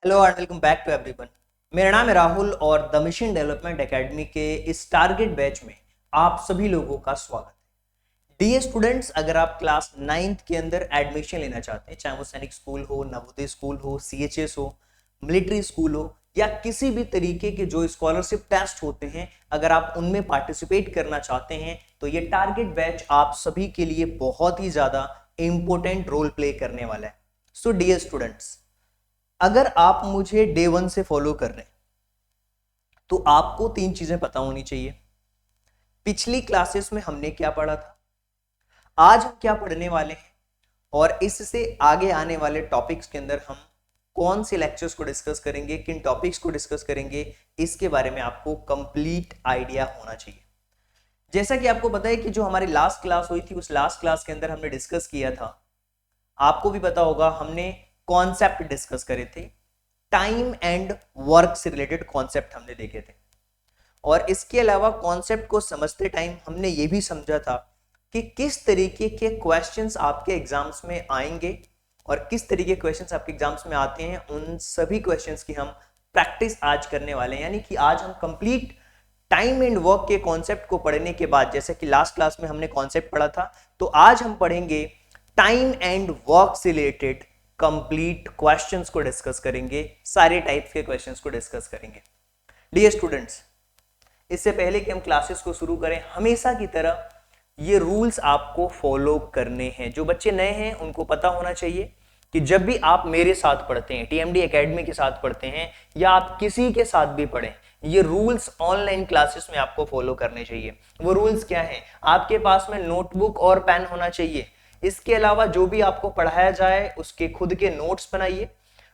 Hello and welcome back to everyone. मेरा नाम है राहुल और द मिशन डेवलपमेंट एकेडमी के इस टारगेट बैच में आप सभी लोगों का स्वागत है। डियर स्टूडेंट्स, अगर आप क्लास 9th के अंदर एडमिशन लेना चाहते हैं, चाहे वो सैनिक स्कूल हो, नवोदय स्कूल हो, सीएचएस हो, मिलिट्री स्कूल हो या किसी भी तरीके के जो स्कॉलरशिप टेस्ट होते हैं, अगर आप उनमें पार्टिसिपेट करना चाहते हैं तो ये टारगेट बैच आप सभी के लिए बहुत ही ज्यादा इंपॉर्टेंट रोल प्ले करने वाला है। सो डियर स्टूडेंट्स, अगर आप मुझे डे 1 से फॉलो कर रहे हैं तो आपको तीन चीजें पता होनी चाहिए। पिछली क्लासेस में हमने क्या पढ़ा था, आज हम क्या पढ़ने वाले हैं और इससे आगे आने वाले टॉपिक्स के अंदर हम कौन से लेक्चर्स को डिस्कस करेंगे, किन टॉपिक्स को डिस्कस करेंगे, इसके बारे में आपको कंप्लीट आइडिया होना चाहिए। जैसा कि आपको पता है कि जो हमारी लास्ट क्लास हुई थी, उस लास्ट क्लास के अंदर हमने डिस्कस किया था, आपको भी पता होगा, हमने कॉन्सेप्ट डिस्कस करे थे, टाइम एंड वर्क से रिलेटेड कॉन्सेप्ट हमने देखे थे। और इसके अलावा कॉन्सेप्ट को समझते टाइम हमने ये भी समझा था कि किस तरीके के क्वेश्चंस आपके एग्जाम्स में आएंगे और किस तरीके के क्वेश्चंस आपके एग्जाम्स में आते हैं, उन सभी क्वेश्चंस की हम प्रैक्टिस आज करने वाले हैं। यानी कि आज हम कंप्लीट टाइम एंड वर्क के कॉन्सेप्ट को पढ़ने के बाद, जैसे कि लास्ट क्लास में हमने कॉन्सेप्ट पढ़ा था, तो आज हम पढ़ेंगे टाइम एंड वर्क से रिलेटेड कंप्लीट क्वेश्चंस को डिस्कस करेंगे, सारे टाइप्स के क्वेश्चंस को डिस्कस करेंगे। डियर स्टूडेंट्स, इससे पहले कि हम क्लासेस को शुरू करें, हमेशा की तरह ये रूल्स आपको फॉलो करने हैं। जो बच्चे नए हैं उनको पता होना चाहिए कि जब भी आप मेरे साथ पढ़ते हैं, टीएमडी एकेडमी के साथ पढ़ते हैं या आप किसी के साथ भी पढ़ें, ये रूल्स ऑनलाइन क्लासेस में आपको फॉलो करने चाहिए। वो रूल्स क्या हैं? आपके पास में नोटबुक और पेन होना चाहिए। इसके अलावा जो भी आपको पढ़ाया जाए उसके खुद के नोट्स बनाइए।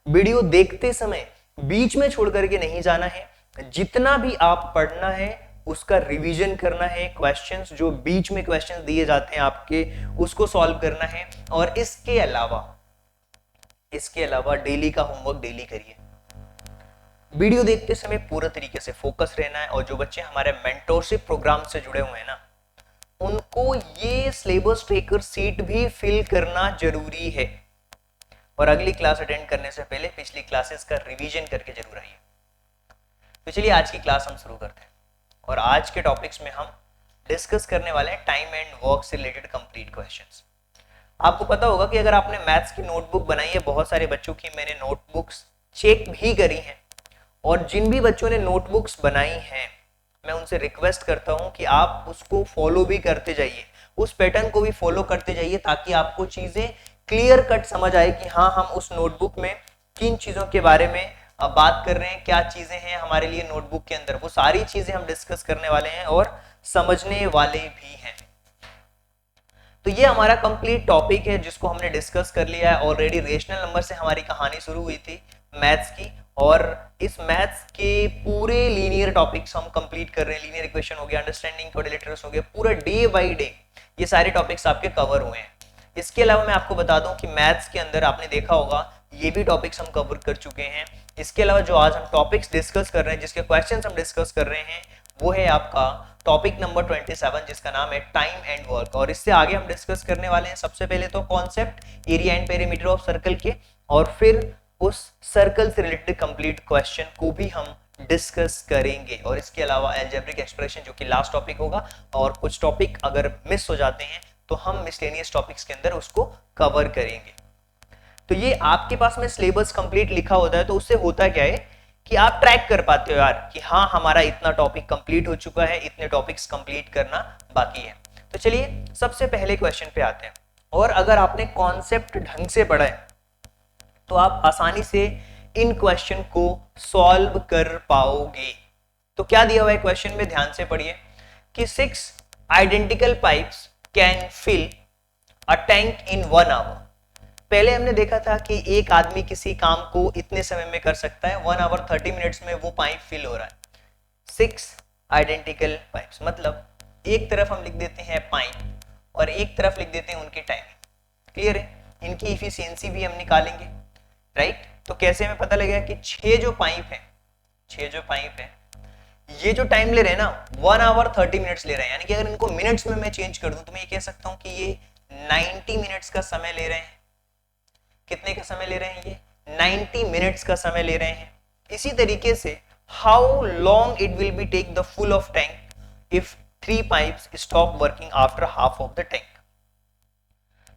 वीडियो देखते समय बीच में छोड़ करके नहीं जाना है। जितना भी आप पढ़ना है उसका रिवीजन करना है। क्वेश्चंस जो बीच में क्वेश्चंस दिए जाते हैं आपके, उसको सॉल्व करना है। और इसके अलावा डेली का होमवर्क डेली करिए। वीडियो देखते समय पूरा तरीके से फोकस रहना है। और जो बच्चे हमारे मेंटोरशिप प्रोग्राम से जुड़े हुए हैं ना, उनको ये सिलेबस ट्रैकर सीट भी फिल करना जरूरी है। और अगली क्लास अटेंड करने से पहले पिछली क्लासेस का रिवीजन करके जरूर आइए। तो चलिए आज की क्लास हम शुरू करते हैं। और आज के टॉपिक्स में हम डिस्कस करने वाले हैं टाइम एंड वर्क से रिलेटेड कंप्लीट क्वेश्चंस। आपको पता होगा कि अगर आपने मैथ्स की नोटबुक बनाई है, बहुत सारे बच्चों की मैंने नोटबुक्स चेक भी करी हैं, और जिन भी बच्चों ने नोटबुक्स बनाई हैं मैं उनसे रिक्वेस्ट करता हूं कि आप उसको फॉलो भी करते जाइए, उस पैटर्न को भी फॉलो करते जाइए, ताकि आपको चीजें क्लियर कट समझ आए कि हाँ, हम उस नोटबुक में किन चीजों के बारे में बात कर रहे हैं, क्या चीजें हैं हमारे लिए नोटबुक के अंदर। वो सारी चीजें हम डिस्कस करने वाले हैं और समझने वाले भी हैं। तो ये हमारा कंप्लीट टॉपिक है जिसको हमने डिस्कस कर लिया है ऑलरेडी। रेशनल नंबर से हमारी कहानी शुरू हुई थी मैथ्स की, और इस मैथ्स के पूरे लीनियर टॉपिक्स हम कंप्लीट कर रहे हैं। लीनियर इक्वेशन हो गया, अंडरस्टैंडिंग क्वाड्रिलेटरल्स हो गया, पूरा डे बाय डे ये सारे टॉपिक्स आपके कवर हुए हैं। इसके अलावा मैं आपको बता दूं कि मैथ्स के अंदर आपने देखा होगा ये भी टॉपिक्स हम कवर कर चुके हैं। इसके अलावा जो आज हम टॉपिक्स डिस्कस कर रहे हैं, जिसके क्वेश्चंस हम डिस्कस कर रहे हैं, वो है आपका टॉपिक नंबर 27, जिसका नाम है टाइम एंड वर्क। और इससे आगे हम डिस्कस करने वाले हैं सबसे पहले तो concept area and perimeter of circle के, और फिर उस सर्कल से रिलेटेड कंप्लीट क्वेश्चन को भी हम डिस्कस करेंगे। और इसके अलावा अलजेब्रिक एक्सप्रेशन जो कि लास्ट टॉपिक होगा, और कुछ टॉपिक अगर मिस हो जाते हैं तो हम मिसलेनियस टॉपिक्स के अंदर उसको कवर करेंगे। तो ये आपके पास में सिलेबस कंप्लीट लिखा होता है, तो उससे होता क्या है कि आप ट्रैक कर पाते हो यार कि हाँ, हमारा इतना टॉपिक कंप्लीट हो चुका है, इतने टॉपिक्स कंप्लीट करना बाकी है। तो चलिए सबसे पहले क्वेश्चन पे आते हैं। और अगर आपने कॉन्सेप्ट ढंग से पढ़ा है तो आप आसानी से इन क्वेश्चन को सॉल्व कर पाओगे। तो क्या दिया हुआ है क्वेश्चन में, ध्यान से पढ़िए कि 6 identical pipes can fill a tank in 1 hour. पहले हमने देखा था कि एक आदमी किसी काम को इतने समय में कर सकता है, 1 आवर 30 मिनट्स में वो पाइप फिल हो रहा है। 6 आइडेंटिकल पाइप्स मतलब एक तरफ हम लिख देते हैं पाइप और एक तरफ लिख देते हैं उनकी टाइमिंग। क्लियर है? इनकी इफिशियंसी भी हम निकालेंगे, राइट? तो कैसे हमें पता लगेगा कि 6 जो पाइप है ये जो टाइम ले रहे हैं ना, 1 आवर 30 मिनट्स ले रहे हैं। यानी कि अगर इनको मिनट्स में मैं चेंज कर दूं तो मैं ये कह सकता हूं कि ये 90 मिनट्स का समय ले रहे हैं। कितने का समय ले रहे हैं? ये 90 मिनट्स का समय ले रहे हैं। इसी तरीके से how long it will be take the full of tank if 3 pipes stop working after half of the tank.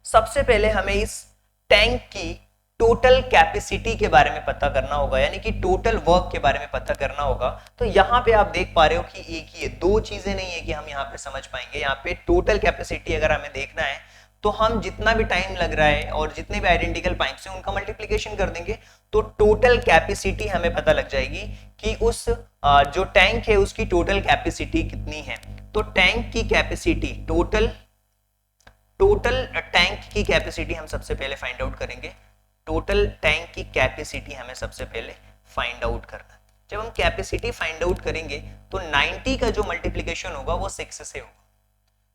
सबसे पहले हमें इस टैंक की टोटल कैपेसिटी के बारे में पता करना होगा, यानी कि टोटल वर्क के बारे में पता करना होगा। तो यहाँ पे आप देख पा रहे हो कि एक ही है, दो चीजें नहीं है कि हम यहाँ पे समझ पाएंगे। यहाँ पे टोटल कैपेसिटी अगर हमें देखना है तो हम जितना भी टाइम लग रहा है और जितने भी आइडेंटिकल पाइप्स हैं उनका मल्टीप्लिकेशन कर देंगे तो टोटल कैपेसिटी हमें पता लग जाएगी कि उस जो टैंक है उसकी टोटल कैपेसिटी कितनी है। तो टैंक की कैपेसिटी टोटल टैंक की कैपेसिटी हम सबसे पहले फाइंड आउट करेंगे। टोटल टैंक की कैपेसिटी हमें सबसे पहले फाइंड आउट करना है। जब हम कैपेसिटी फाइंड आउट करेंगे तो 90 का जो मल्टीप्लिकेशन होगा वो 6 से होगा।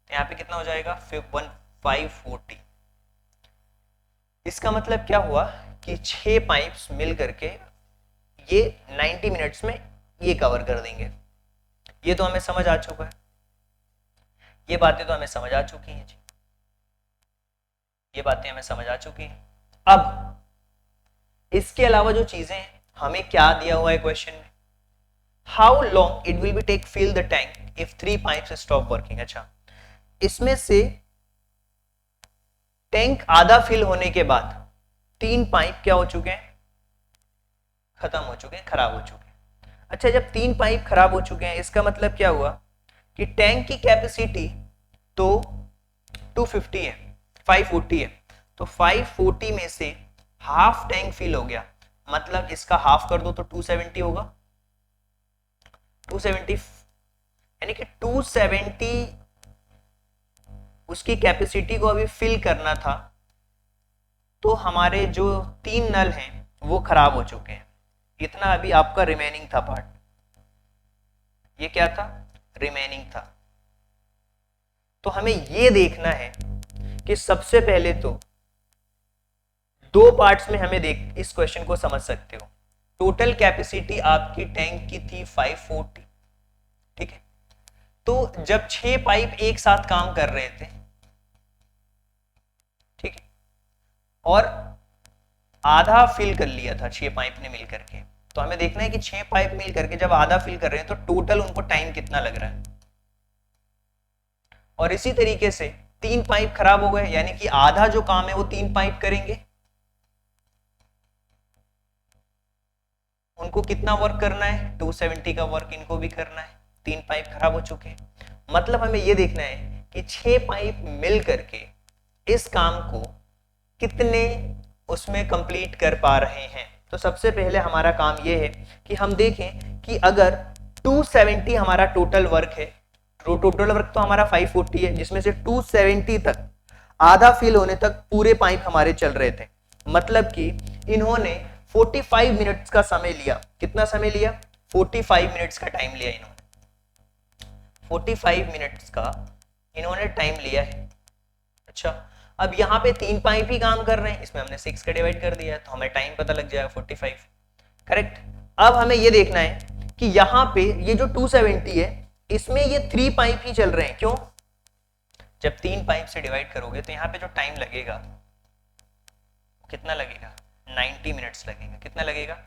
यहाँ पे कितना हो जाएगा 1540। इसका मतलब क्या हुआ कि 6 पाइप्स मिल करके ये 90 मिनट्स में ये कवर कर देंगे। ये तो हमें समझ आ चुका है, ये बातें तो हमें समझ आ चुकी हैं जी, ये बातें हमें समझ आ चुकी हैं। अब इसके अलावा जो चीजें हमें क्या दिया हुआ है क्वेश्चन में, how long it will be take fill the tank if 3 pipes stop working. अच्छा, इसमें से टैंक आधा फिल होने के बाद 3 पाइप क्या हो चुके हैं, खत्म हो चुके हैं, खराब हो चुके हैं। अच्छा, जब 3 पाइप खराब हो चुके हैं इसका मतलब क्या हुआ कि टैंक की कैपेसिटी तो 250 है, 540 है, तो 540 में से हाफ टैंक फिल हो गया, मतलब इसका हाफ कर दो तो 270 होगा। 270 यानी कि 270 उसकी कैपेसिटी को अभी फिल करना था, तो हमारे जो 3 नल हैं वो खराब हो चुके हैं। इतना अभी आपका रिमेनिंग था पार्ट, ये क्या था, रिमेनिंग था। तो हमें ये देखना है कि सबसे पहले तो 2 पार्ट्स में हमें देख इस क्वेश्चन को समझ सकते हो। टोटल कैपेसिटी आपकी टैंक की थी 540, ठीक है। तो जब 6 पाइप एक साथ काम कर रहे थे, ठीक है, और आधा फिल कर लिया था 6 पाइप ने मिल करके, तो हमें देखना है कि 6 पाइप मिल करके जब आधा फिल कर रहे हैं तो टोटल उनको टाइम कितना लग रहा है। और इसी तरीके से 3 पाइप खराब हो गए, यानी कि आधा जो काम है वो 3 पाइप करेंगे, उनको कितना वर्क करना है, 270 का वर्क इनको भी करना है। 3 पाइप खराब हो चुके हैं, मतलब हमें यह देखना है कि 6 पाइप मिल करके इस काम को कितने उसमें कंप्लीट कर पा रहे हैं। तो सबसे पहले हमारा काम यह है कि हम देखें कि अगर 270 हमारा टोटल वर्क है, टोटल वर्क तो हमारा 540 है, जिसमें से 270 तक आधा फिल होने तक पूरे पाइप हमारे चल रहे थे, मतलब कि इन्होंने 45 मिनट्स का समय लिया। कितना समय लिया, 45 मिनट्स का टाइम लिया इन्होंने, 45 मिनट्स का इन्होंने टाइम लिया है। अच्छा, अब यहाँ पे 3 पाइप ही काम कर रहे हैं, इसमें हमने 6 का डिवाइड कर दिया है तो हमें टाइम पता लग जाएगा 45, करेक्ट। अब हमें ये देखना है कि यहाँ पे ये जो 270 है इसमें ये 3 पाइप ही चल रहे हैं। क्यों, जब 3 पाइप से डिवाइड करोगे तो यहाँ पे जो टाइम लगेगा कितना लगेगा, 90 मिनट्स लगेगा। कितना लगेगा,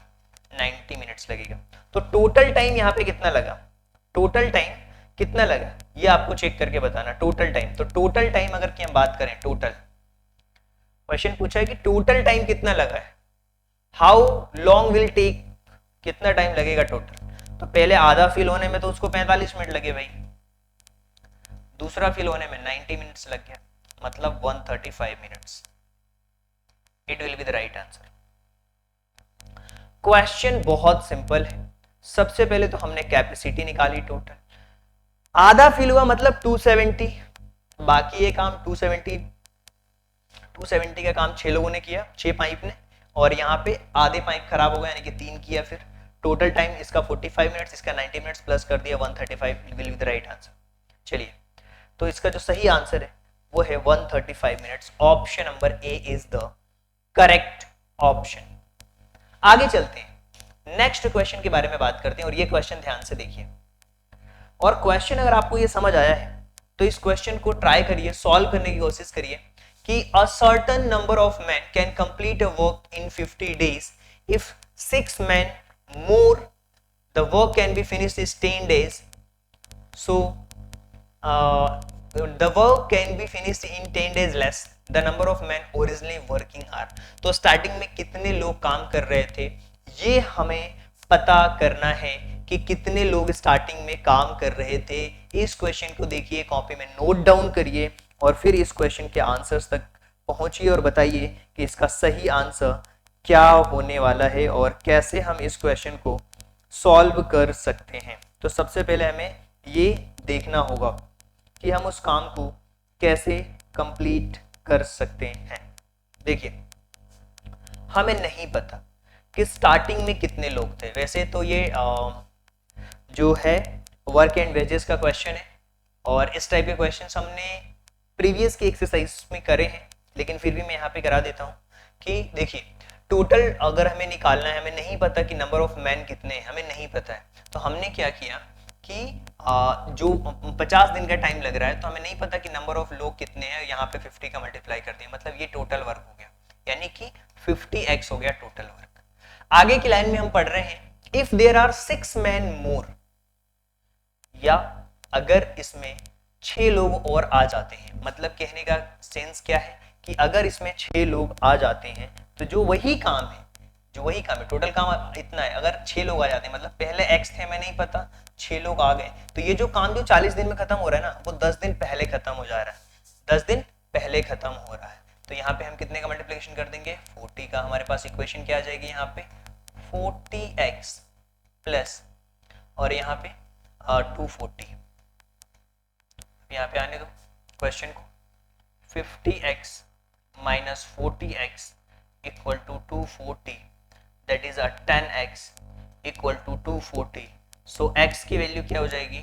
90 मिनट्स लगेगा। तो टोटल टाइम यहाँ पे कितना लगा, टोटल टाइम कितना लगा ये आपको चेक करके बताना। टोटल टाइम, तो टोटल टाइम अगर की हम बात करें, टोटल क्वेश्चन पूछा है कि टोटल टाइम कितना लगा है, हाउ लॉन्ग विल टेक, कितना टाइम लगेगा टोटल। तो पहले आधा फिल होने में तो उसको 45 मिनट लगे भाई, दूसरा फिल होने में 90 मिनट्स लग गया, मतलब 135 minutes. It will be the right answer. Question बहुत सिंपल है। सबसे पहले तो हमने कैपेसिटी निकाली टोटल, आधा फिल हुआ मतलब 270, बाकी ये काम 270 का काम 6 लोगों ने किया, 6 पाइप ने, और यहाँ पे आधे पाइप खराब हो गए यानी कि 3 किया। फिर टोटल टाइम इसका 45 मिनट्स, इसका 90 मिनट्स प्लस कर दिया 135, will be the right answer. चलिए, तो इसका जो सही आंसर है वो है 135 minutes. Option number A is the correct option. आगे चलते हैं, नेक्स्ट क्वेश्चन के बारे में बात करते हैं, और ये क्वेश्चन ध्यान से देखिए। और क्वेश्चन अगर आपको ये समझ आया है तो इस क्वेश्चन को ट्राई करिए, सॉल्व करने की कोशिश करिए कि a certain number of man can complete a work in 50 days if 6 men more the work can be finished in 10 days, so the work can be finished in 10 days less the number of men originally working are। तो starting में कितने लोग काम कर रहे थे ये हमें पता करना है कि कितने लोग स्टार्टिंग में काम कर रहे थे। इस क्वेश्चन को देखिए, कॉपी में नोट डाउन करिए और फिर इस क्वेश्चन के आंसर्स तक पहुंचिए और बताइए कि इसका सही आंसर क्या होने वाला है और कैसे हम इस क्वेश्चन को सॉल्व कर सकते हैं। तो सबसे पहले हमें ये देखना होगा कि हम उस काम को कैसे कंप्लीट कर सकते हैं। देखिए, हमें नहीं पता कि स्टार्टिंग में कितने लोग थे। वैसे तो ये जो है वर्क एंड वेजेस का क्वेश्चन है और इस टाइप के क्वेश्चन हमने प्रीवियस की एक्सरसाइज में करे हैं, लेकिन फिर भी मैं यहाँ पे करा देता हूँ कि देखिए, टोटल अगर हमें निकालना है, हमें नहीं पता कि नंबर ऑफ मैन कितने हैं, हमें नहीं पता है, तो हमने क्या किया कि जो 50 दिन का टाइम लग रहा है तो हमें नहीं पता कि नंबर ऑफ लोग कितने हैं, यहाँ पे 50 का मल्टीप्लाई कर दिया, मतलब ये टोटल वर्क हो गया, यानी कि 50x हो गया टोटल वर्क। आगे की लाइन में हम पढ़ रहे हैं if there are 6 man more, या अगर इसमें 6 लोग और आ जाते हैं, मतलब कहने का सेंस क्या है कि अगर इसमें 6 लोग आ जाते हैं तो जो वही काम है टोटल काम इतना है, अगर 6 लोग आ जाते हैं, मतलब पहले x थे हमें नहीं पता, 6 लोग आ गए, तो ये जो काम जो 40 दिन में खत्म हो रहा है ना, वो 10 दिन पहले खत्म हो जा रहा है, 10 दिन पहले खत्म हो रहा है। तो यहाँ पे हम कितने का मल्टीप्लिकेशन कर देंगे, 40 का। हमारे पास इक्वेशन क्या आ जाएगी यहाँ पे, 40x प्लस और यहाँ पे 240। यहाँ पे आने दो क्वेश्चन को, 50x minus 40x equal to 240, that is 10x equal to 240। So x की वैल्यू क्या हो जाएगी,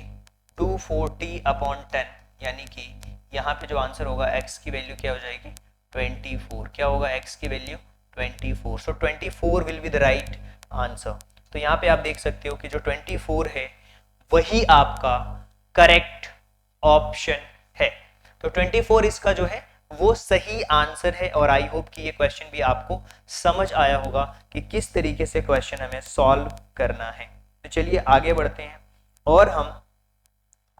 240 अपॉन 10, यानी कि यहाँ पे जो आंसर होगा x की वैल्यू क्या हो जाएगी, 24। क्या होगा x की value, 24। So 24 will be the right answer. तो यहाँ पे आप देख सकते हो कि जो 24 है वही आपका करेक्ट ऑप्शन है। तो 24 इसका जो है वो सही आंसर है और आई होप कि ये क्वेश्चन भी आपको समझ आया होगा कि किस तरीके से क्वेश्चन हमें सॉल्व करना है। तो चलिए आगे बढ़ते हैं और हम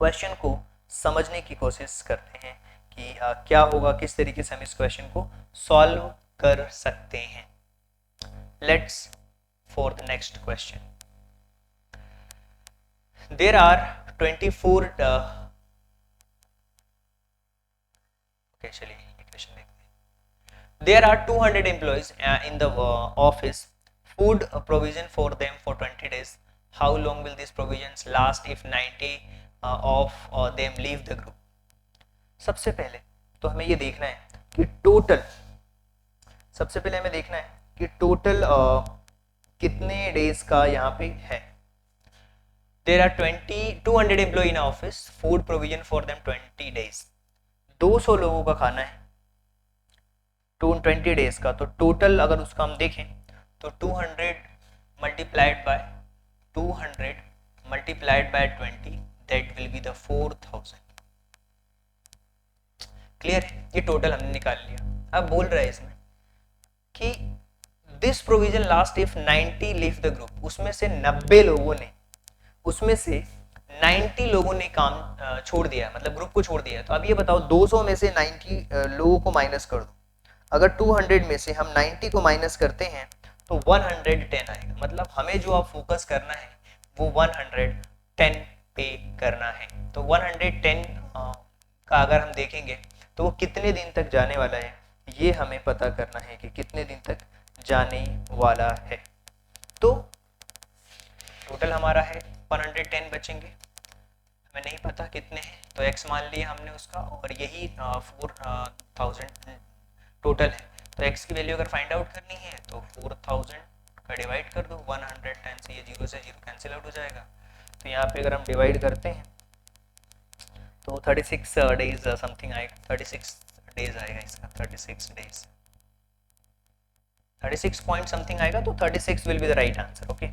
क्वेश्चन को समझने की कोशिश करते हैं कि क्या होगा, किस तरीके से हम इस क्वेश्चन को सॉल्व कर सकते हैं। Let's for the next question. There are 24 चलिए क्वेश्चन देखते हैं। There are 200 employees in the office. Food provision for them for 20 days. How long will these provisions last if 90 of them leave the group? सबसे पहले तो हमें ये देखना है कि टोटल कितने डेज का यहाँ पे है। There are 200 employees in office. Food provision for them 20 days. 200 लोगों का खाना है 20 डेज का। तो टोटल अगर उसका हम देखें तो 200 multiplied by 20 that will be the 4000। Clear है, ये टोटल हमने निकाल लिया। अब बोल रहा है इसमें कि this provision last if 90 leave the group, उसमें से 90 लोगों ने काम छोड़ दिया, मतलब ग्रुप को छोड़ दिया। तो अब ये बताओ 200 में से 90 लोगों को माइनस कर दो। अगर 200 में से हम 90 को माइनस करते हैं तो 110 आएगा। मतलब हमें जो आप फोकस करना है वो 110 पे करना है। तो 110 का अगर हम देखेंगे तो वो कितने दिन तक जाने वाला है, ये हमें पता करना है कि कितने दिन तक जाने वाला है। तो टोटल हमारा है 110 बचेंगे, हमें नहीं पता कितने हैं, तो x मान लिया हमने उसका, और यही 4000 टोटल है। तो x की वैल्यू अगर फाइंड आउट करनी है तो 4000 का डिवाइड कर दो 110 से, ये 0 से 0 कैंसिल आउट हो जाएगा। तो यहाँ पे अगर हम डिवाइड करते हैं तो 36 डेज समथिंग आएगा, 36 डेज आएगा इसका, 36 डेज 36 पॉइंट समथिंग आएगा। तो 36 will be the right answer. Okay,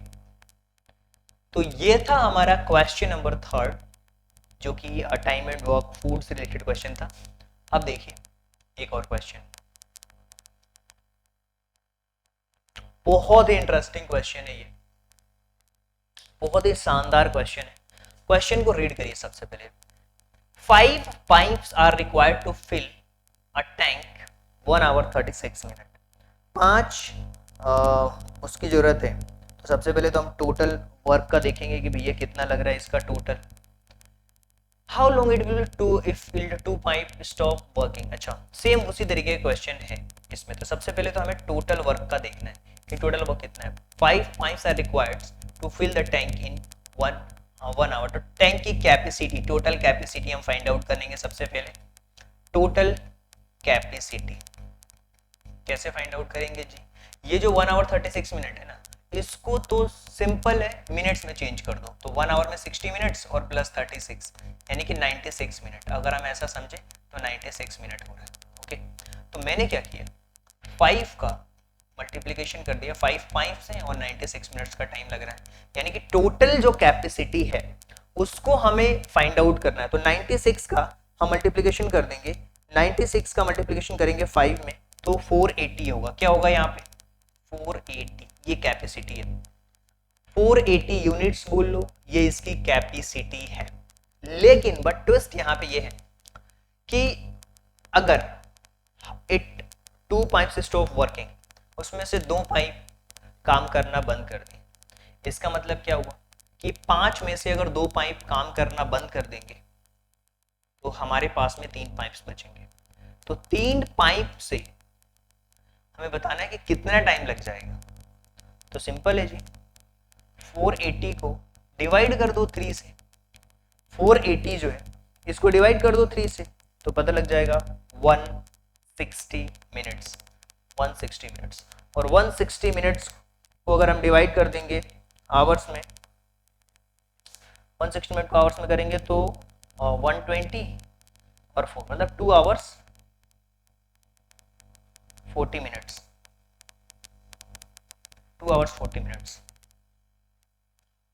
तो ये था हमारा क्वेश्चन नंबर 3 जो कि टाइम एंड वर्क फूड से रिलेटेड क्वेश्चन था। अब देखिए एक और क्वेश्चन, बहुत ही इंटरेस्टिंग क्वेश्चन है ये, बहुत ही शानदार क्वेश्चन है। क्वेश्चन को रीड करिए सबसे पहले। 5 pipes are required to fill a tank 1 hour 36 minute. 5 उसकी जरूरत है। तो सबसे पहले तो हम टोटल वर्क का देखेंगे कि भैया कितना लग रहा है इसका total. How long it will to if will to pipe stop working. अच्छा, सेम उसी तरीके का क्वेश्चन है इसमें। तो सबसे पहले तो हमें टोटल वर्क का देखना है कि टोटल वर्क कितना है। 5 pipes are required to fill the tank in 1 hour. तो टैंक की कैपेसिटी, टोटल कैपेसिटी हम फाइंड आउट करेंगे सबसे पहले। टोटल कैपेसिटी कैसे फाइंड आउट करेंगे जी? ये जो 1 आवर 36 मिनट है ना, इसको तो सिंपल है, मिनट्स में चेंज कर दो। तो 1 आवर में 60 मिनट्स और प्लस 36 यानी कि 96 मिनट। अगर हम ऐसा समझे तो 96 मिनट हो रहा है। ओके, तो मैंने क्या किया, 5 का मल्टीप्लीकेशन कर दिया, 5 पाइप्स हैं और 96 मिनट्स का टाइम लग रहा है, यानी कि टोटल जो कैपेसिटी है उसको हमें फाइंड आउट करना है। तो 96 का हम मल्टीप्लीकेशन कर देंगे, 96 का मल्टीप्लीकेशन करेंगे 5 में तो 480 होगा। क्या होगा यहाँ पे? 480, ये कैपेसिटी है। 480 यूनिट्स बोल लो, ये इसकी कैपेसिटी है। लेकिन बट ट्विस्ट यहाँ पे ये है कि अगर इट 2 पाइप्स स्टॉप वर्किंग, उसमें से 2 पाइप काम करना बंद कर दें, इसका मतलब क्या हुआ कि 5 में से अगर 2 पाइप काम करना बंद कर देंगे तो हमारे पास में 3 पाइप्स बचेंगे। तो 3 पाइप से हमें बताना है कि कितना टाइम लग जाएगा। तो सिंपल है जी, 480 को डिवाइड कर दो 3 से। 480 जो है इसको डिवाइड कर दो 3 से तो पता लग जाएगा 160 मिनट्स। 160 मिनट्स और 160 मिनट्स को अगर हम डिवाइड कर देंगे आवर्स में, 160 मिनट को आवर्स में करेंगे तो 120 और 4 मतलब 2 hours 40 minutes. 2 hours 40 minutes.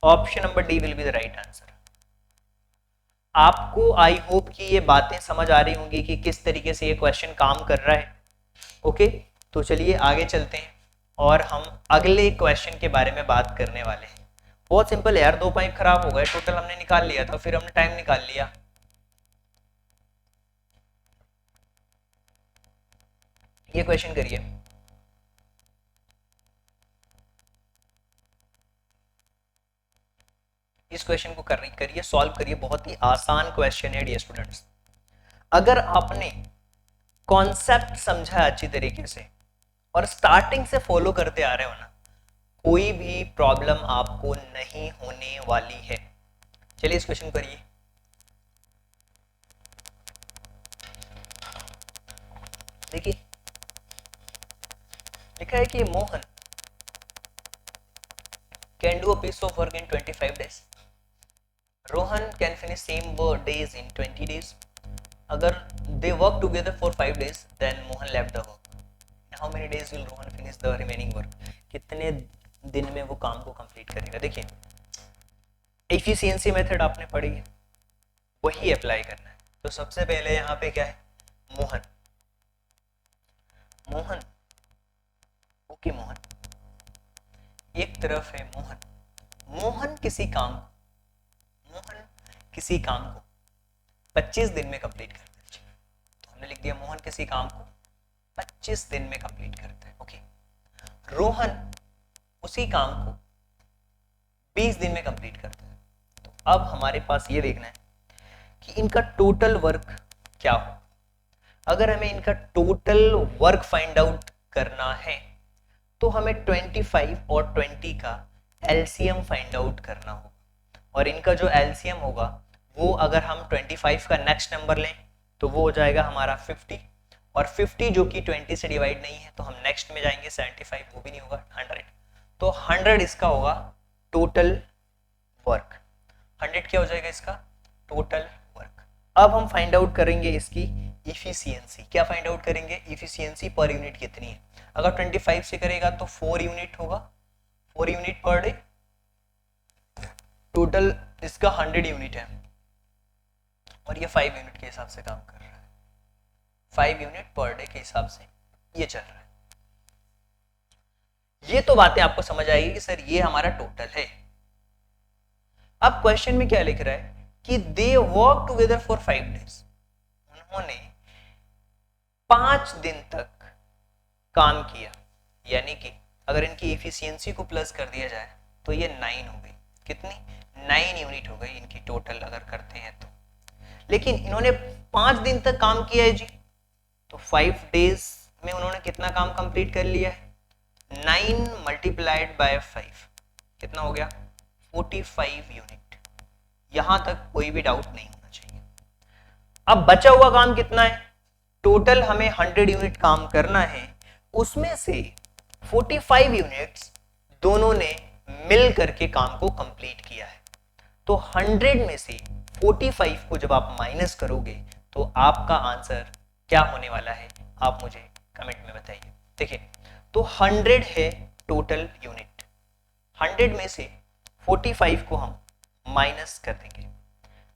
Option number D will be the right answer. आपको आई होप कि ये बातें समझ आ रही होंगी कि किस तरीके से ये क्वेश्चन काम कर रहा है। ओके, तो चलिए आगे चलते हैं और हम अगले क्वेश्चन के बारे में बात करने वाले हैं। बहुत सिंपल है यार, 2 पाइप खराब हो गए, टोटल हमने निकाल लिया था, फिर हमने टाइम निकाल लिया। ये क्वेश्चन करिए। इस क्वेश्चन को करिए, सॉल्व करिए। बहुत ही आसान क्वेश्चन है डियर स्टूडेंट्स। अगर आपने कॉन्सेप्ट समझा अच्छी तरीके से और स्टार्टिंग से फॉलो करते आ रहे हो ना, कोई भी प्रॉब्लम आपको नहीं होने वाली है। चलिए इस क्वेश्चन करिए। देखिए लिखा है कि Mohan can do a piece of work in 25 days। Rohan can finish same days in 20 days। अगर they work together for 5 days then Mohan left the work. How many days will Rohan finish the remaining work. कितने दिन में वो काम को complete करेगा। देखिए efficiency method आपने पढ़ी है, वही अप्लाई करना है। तो सबसे पहले यहाँ पे क्या है, मोहन। मोहन ओके, मोहन एक तरफ है मोहन। मोहन किसी काम को 25 दिन में कंप्लीट करता है। तो हमने लिख दिया मोहन किसी काम को 25 दिन में कंप्लीट करता है। ओके, रोहन उसी काम को 20 दिन में कंप्लीट करता है। तो अब हमारे पास ये देखना है कि इनका टोटल वर्क क्या हो। अगर हमें इनका टोटल वर्क फाइंड आउट करना है तो हमें 25 और 20 का एलसीएम फाइंड आउट करना होगा। और इनका जो एलसीएम होगा वो अगर हम 25 का नेक्स्ट नंबर लें तो वो हो जाएगा हमारा 50, और 50 जो कि 20 से डिवाइड नहीं है तो हम नेक्स्ट में जाएंगे 75, वो भी नहीं होगा 100। तो 100 इसका होगा टोटल वर्क। 100 क्या हो जाएगा इसका टोटल वर्क। अब हम फाइंड आउट करेंगे इसकी इफिशियंसी। क्या फाइंड आउट करेंगे, इफिशियंसी पर यूनिट कितनी है। अगर 25 से करेगा तो 4 यूनिट होगा, 4 यूनिट पर डे। टोटल इसका 100 यूनिट है और ये 5 यूनिट के हिसाब से काम कर रहा है। 5 यूनिट पर डे के हिसाब से ये चल रहा है। ये तो बातें आपको समझ आएगी कि सर ये हमारा टोटल है। अब क्वेश्चन में क्या लिख रहा है कि दे वर्क टुगेदर फॉर 5 days, उन्होंने 5 दिन तक काम किया, यानी कि अगर इनकी एफिशिएंसी को प्लस कर दिया जाए तो ये 9 हो गई। कितनी? 9 यूनिट हो गई इनकी टोटल अगर करते हैं तो। लेकिन इन्होंने 5 दिन तक काम किया है जी, तो 5 days में उन्होंने कितना काम कंप्लीट कर लिया है? 9 मल्टीप्लाइड बाय 5 कितना हो गया? 45 यूनिट। यहां तक कोई भी डाउट नहीं होना चाहिए। अब बचा हुआ काम कितना है? टोटल हमें 100 यूनिट काम करना है, उसमें से 45 यूनिट्स दोनों ने मिल करके काम को कंप्लीट किया है। तो 100 में से 45 को जब आप माइनस करोगे तो आपका आंसर क्या होने वाला है, आप मुझे कमेंट में बताइए। देखिए, तो 100 है टोटल यूनिट, 100 में से 45 को हम माइनस कर देंगे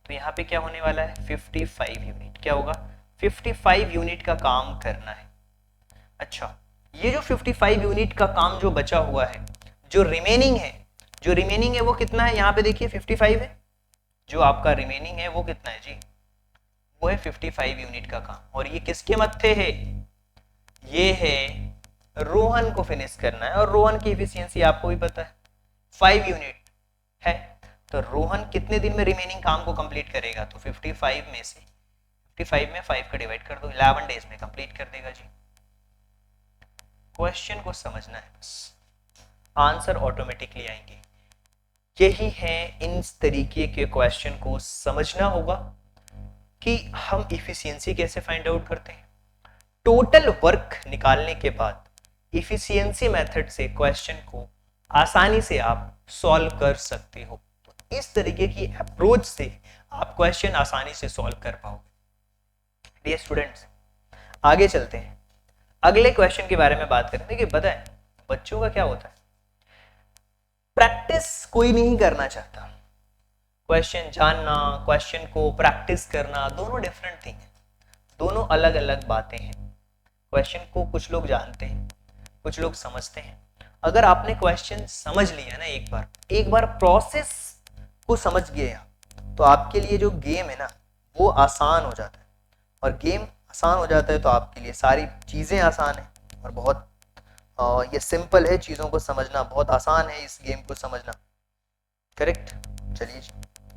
तो यहाँ पे क्या होने वाला है? 55 यूनिट। क्या होगा? 55 यूनिट का काम करना है। अच्छा, ये जो 55 यूनिट का काम जो बचा हुआ है, जो रिमेनिंग है वो कितना है? यहाँ पे देखिए 55 है, जो आपका रिमेनिंग है वो कितना है जी? वो है 55 यूनिट का काम। और ये किसके मत्थे है? ये है रोहन को फिनिश करना है, और रोहन की एफिशिएंसी आपको भी पता है 5 यूनिट है। तो रोहन कितने दिन में रिमेनिंग काम को कंप्लीट करेगा? तो 55 में से 55 में 5 का डिवाइड कर दो, 11 डेज में कंप्लीट कर देगा जी। क्वेश्चन को समझना है बस, आंसर ऑटोमेटिकली आएंगे। यही है, इन तरीके के क्वेश्चन को समझना होगा कि हम इफिशियंसी कैसे फाइंड आउट करते हैं। टोटल वर्क निकालने के बाद इफिशियंसी मेथड से क्वेश्चन को आसानी से आप सॉल्व कर सकते हो। तो इस तरीके की अप्रोच से आप क्वेश्चन आसानी से सॉल्व कर पाओगे। डियर स्टूडेंट्स, आगे चलते हैं, अगले क्वेश्चन के बारे में बात करें। देखिए, पता है बच्चों का क्या होता है, प्रैक्टिस कोई नहीं करना चाहता। क्वेश्चन जानना, क्वेश्चन को प्रैक्टिस करना, दोनों डिफरेंट थिंग है, दोनों अलग अलग बातें हैं। क्वेश्चन को कुछ लोग जानते हैं, कुछ लोग समझते हैं। अगर आपने क्वेश्चन समझ लिया ना, एक बार प्रोसेस को समझ गया, तो आपके लिए जो गेम है ना वो आसान हो जाता है। और गेम आसान हो जाता है तो आपके लिए सारी चीज़ें आसान है, और बहुत ये सिंपल है, चीज़ों को समझना बहुत आसान है, इस गेम को समझना। करेक्ट? चलिए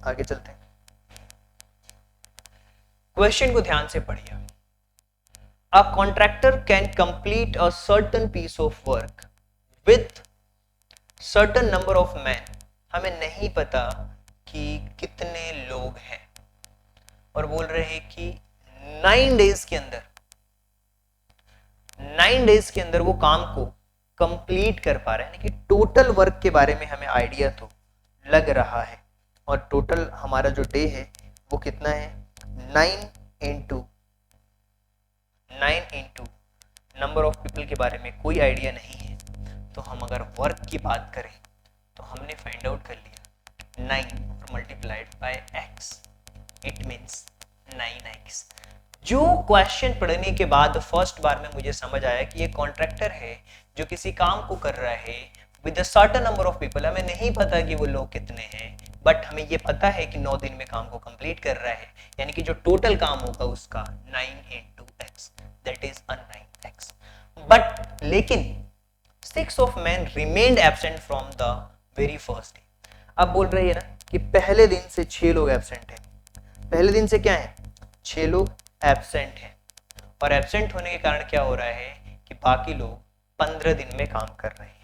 आगे चलते हैं, क्वेश्चन को ध्यान से पढ़िए। A contractor can complete a certain piece of work with certain number of men. हमें नहीं पता कि कितने लोग हैं, और बोल रहे हैं कि 9 डेज के अंदर वो काम को कंप्लीट कर पा रहे हैं। यानी कि टोटल वर्क के बारे में हमें आइडिया तो लग रहा है, और टोटल हमारा जो डे है वो कितना है? 9 इंटू नंबर ऑफ पीपल के बारे में कोई आइडिया नहीं है। तो हम अगर वर्क की बात करें तो हमने फाइंड आउट कर लिया 9 और multiplied by x, it means 9x। जो क्वेश्चन पढ़ने के बाद फर्स्ट बार में मुझे समझ आया कि ये कॉन्ट्रैक्टर है जो किसी काम को कर रहा है with a certain number of people. हमें नहीं पता कि वो लोग कितने हैं, बट हमें ये पता है कि 9 दिन में काम को कंप्लीट कर रहा है, यानी कि जो टोटल काम होगा उसका 9 into x, that is 9x। But लेकिन 6 of man remained absent from the very first day. अब बोल रही है ना कि पहले दिन से 6 लोग एब्सेंट हैं। पहले दिन से क्या है? 6 लोग एब्सेंट हैं, और एब्सेंट होने के कारण क्या हो रहा है कि बाकी लोग 15 दिन में काम कर रहे हैं।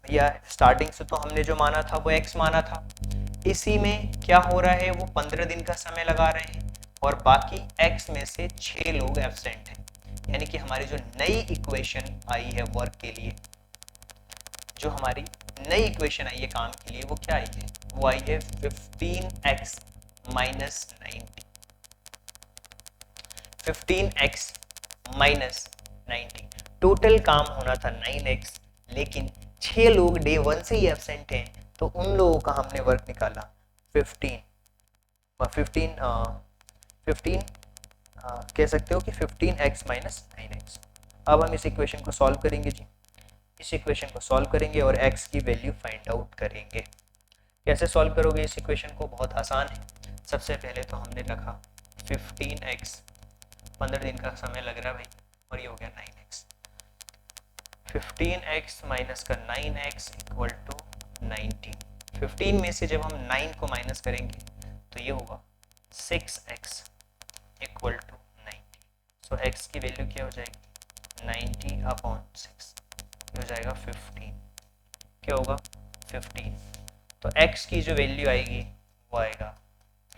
भैया स्टार्टिंग से तो हमने जो माना था वो x माना था, इसी में क्या हो रहा है, वो 15 दिन का समय लगा रहे हैं, और बाकी x में से 6 लोग एब्सेंट हैं। यानी कि हमारी जो नई इक्वेशन आई है वर्क के लिए, जो हमारी नई इक्वेशन आई है काम के लिए, वो क्या आई है? वो आई है 15x minus 90। 15x minus 90। Total काम होना था 9x, लेकिन 6 लोग डे 1 से ही एब्सेंट हैं, तो उन लोगों का हमने वर्क निकाला 15 कह सकते हो कि 15x माइनस 9x। अब हम इस इक्वेशन को सॉल्व करेंगे जी। इस इक्वेशन को सॉल्व करेंगे और x की वैल्यू फाइंड आउट करेंगे। कैसे सॉल्व करोगे इस इक्वेशन को? बहुत आसान है। सबसे पहले तो हमने रखा 15x, 15 दिन का समय लग रहा है भाई, और ये हो गया 9x। 15x माइनस का 9x इक्वल टू 19। 15 में से जब हम 9 को माइनस करेंगे तो ये होगा 6x equal to 90। So x की वैल्यू क्या हो जाएगी? 90 अपॉन 6, ये हो जाएगा 15। क्या होगा? 15। तो x की जो वैल्यू आएगी वो आएगा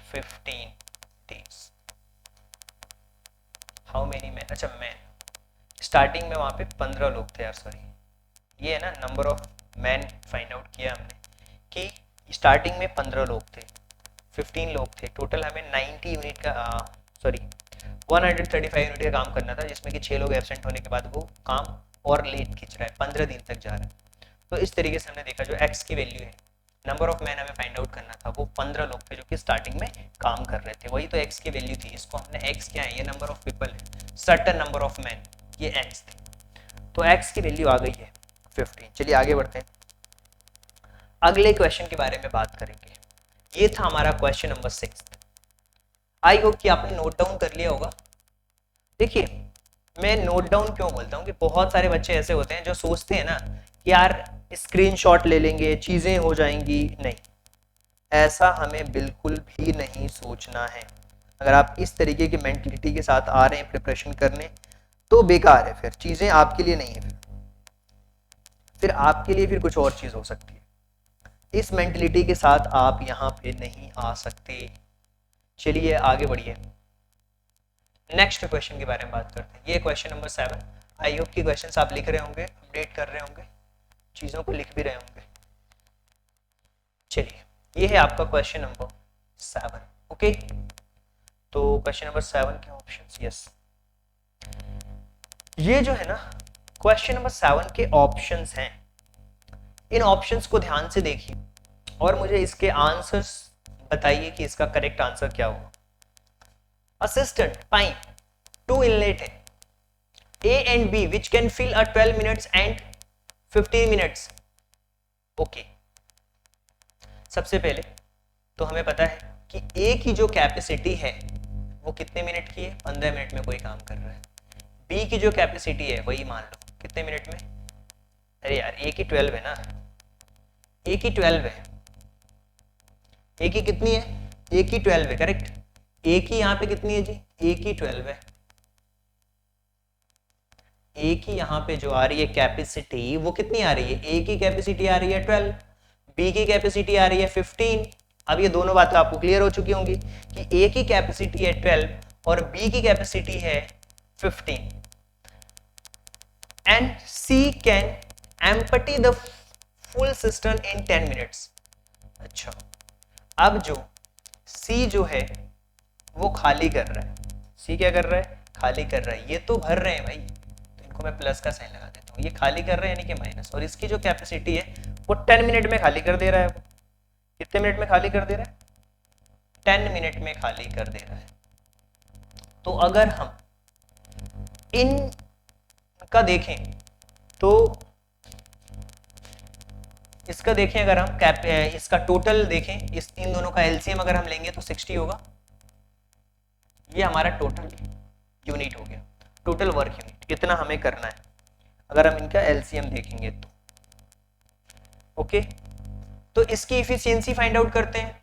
15 डेज। How many man? अच्छा मैन, स्टार्टिंग में वहाँ पे 15 लोग थे यार, सॉरी, ये है ना number of man find out किया हमने कि स्टार्टिंग में 15 लोग थे, 15 लोग थे टोटल। हमें 90 यूनिट का सॉरी 135 यूनिट का काम करना था, जिसमें कि 6 लोग एब्सेंट होने के बाद वो काम और लेट खिंच रहा है, 15 दिन तक जा रहा है। तो इस तरीके से हमने देखा जो x की वैल्यू है, नंबर ऑफ मैन हमें फाइंड आउट करना था, वो 15 लोग थे जो कि स्टार्टिंग में काम कर रहे थे, वही तो x की वैल्यू थी। इसको हमने x क्या है, ये नंबर ऑफ पीपल है, सर्टेन नंबर ऑफ मैन, ये x थे, तो x की वैल्यू आ गई है 15। चलिए आगे बढ़ते हैं, अगले क्वेश्चन के बारे में बात करेंगे। ये था हमारा क्वेश्चन नंबर 6। आई होप कि आपने नोट डाउन कर लिया होगा। देखिए मैं नोट डाउन क्यों बोलता हूँ कि बहुत सारे बच्चे ऐसे होते हैं जो सोचते हैं ना कि यार स्क्रीनशॉट ले लेंगे चीजें हो जाएंगी। नहीं, ऐसा हमें बिल्कुल भी नहीं सोचना है। अगर आप इस तरीके की मेंटलिटी के साथ आ रहे हैं प्रिपरेशन करने तो बेकार है, फिर चीजें आपके लिए नहीं है, फिर आपके लिए फिर कुछ और चीज हो सकती है। इस मेंटलिटी के साथ आप यहाँ पे नहीं आ सकते। चलिए आगे बढ़िए, नेक्स्ट क्वेश्चन के बारे में बात करते हैं। ये क्वेश्चन नंबर 7। आई होप की क्वेश्चंस आप लिख रहे होंगे, अपडेट कर रहे होंगे, चीजों को लिख भी रहे होंगे। चलिए ये है आपका क्वेश्चन नंबर 7। ओके, तो क्वेश्चन नंबर 7 के ऑप्शंस, यस, ये जो है ना क्वेश्चन नंबर 7 के ऑप्शंस हैं। इन ऑप्शंस को ध्यान से देखिए और मुझे इसके आंसर्स बताइए कि इसका करेक्ट आंसर क्या होगा। Assistant pipe, 2 inlet है, A and B which can fill a 12 minutes and 15 minutes. Okay, सबसे पहले तो हमें पता है कि A की जो कैपेसिटी है वो कितने मिनट की है? 15 मिनट में कोई काम कर रहा है। B की जो कैपेसिटी है वही मान लो कितने मिनट में? अरे यार A की 12 है ना, A की 12 है, A की कितनी है? A की 12 है, करेक्ट। ए की यहाँ पे कितनी है जी? ए की 12 है। ए की यहाँ पे जो आ रही है कैपेसिटी वो कितनी आ रही है? ए की कैपेसिटी आ रही है 12, बी की कैपेसिटी आ रही है 15। अब ये दोनों बातें आपको क्लियर हो चुकी होंगी कि ए की कैपेसिटी है 12 और बी की कैपेसिटी है 15 and C can empty the full system in 10 minutes. अच्छा, अब जो सी जो है वो खाली कर रहा है, सी क्या कर रहा है? खाली कर रहा है। ये तो भर रहे हैं भाई, तो इनको मैं प्लस का साइन लगा देता हूँ। ये खाली कर रहे हैं यानी कि माइनस, और इसकी जो कैपेसिटी है वो 10 मिनट में खाली कर दे रहा है। वो कितने मिनट में खाली कर दे रहा है? 10 मिनट में खाली कर दे रहा है। तो अगर हम इन का देखें तो इसका देखें, अगर हम इसका टोटल देखें, इन दोनों का एलसीएम अगर हम लेंगे तो 60 होगा। ये हमारा टोटल यूनिट हो गया, टोटल वर्क यूनिट, इतना हमें करना है अगर हम इनका एलसीएम देखेंगे तो। ओके, तो इसकी इफिशियंसी फाइंड आउट करते हैं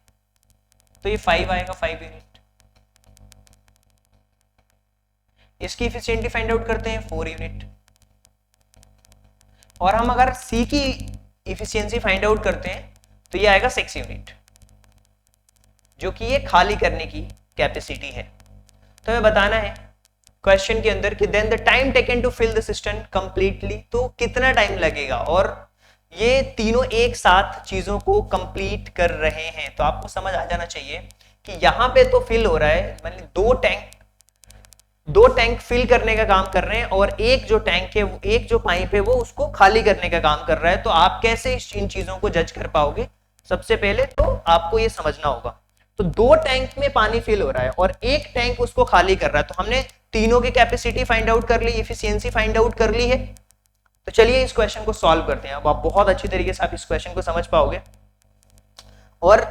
तो ये 5 आएगा, 5 यूनिट। इसकी इफिशियंसी फाइंड आउट करते हैं 4 यूनिट। और हम अगर सी की इफिशियंसी फाइंड आउट करते हैं तो ये आएगा 6 यूनिट, जो कि ये खाली करने की कैपेसिटी है। तो हमें बताना है क्वेश्चन के अंदर कि then the time taken to fill the system completely, तो कितना टाइम लगेगा। और ये तीनों एक साथ चीजों को कंप्लीट कर रहे हैं, तो आपको समझ आ जाना चाहिए कि यहाँ पे तो फिल हो रहा है, मतलब दो टैंक फिल करने का काम कर रहे हैं और एक जो टैंक है, एक जो पाइप है वो उसको खाली करने का काम कर रहा है। तो आप कैसे इन चीजों को जज कर पाओगे? सबसे पहले तो आपको ये समझना होगा, तो 2 टैंक में पानी फिल हो रहा है और एक टैंक उसको खाली कर रहा है। तो हमने तीनों की कैपेसिटी फाइंड आउट कर ली, इफिशियंसी फाइंड आउट कर ली है। तो चलिए इस क्वेश्चन को सॉल्व करते हैं। अब आप बहुत अच्छी तरीके से आप इस क्वेश्चन को समझ पाओगे और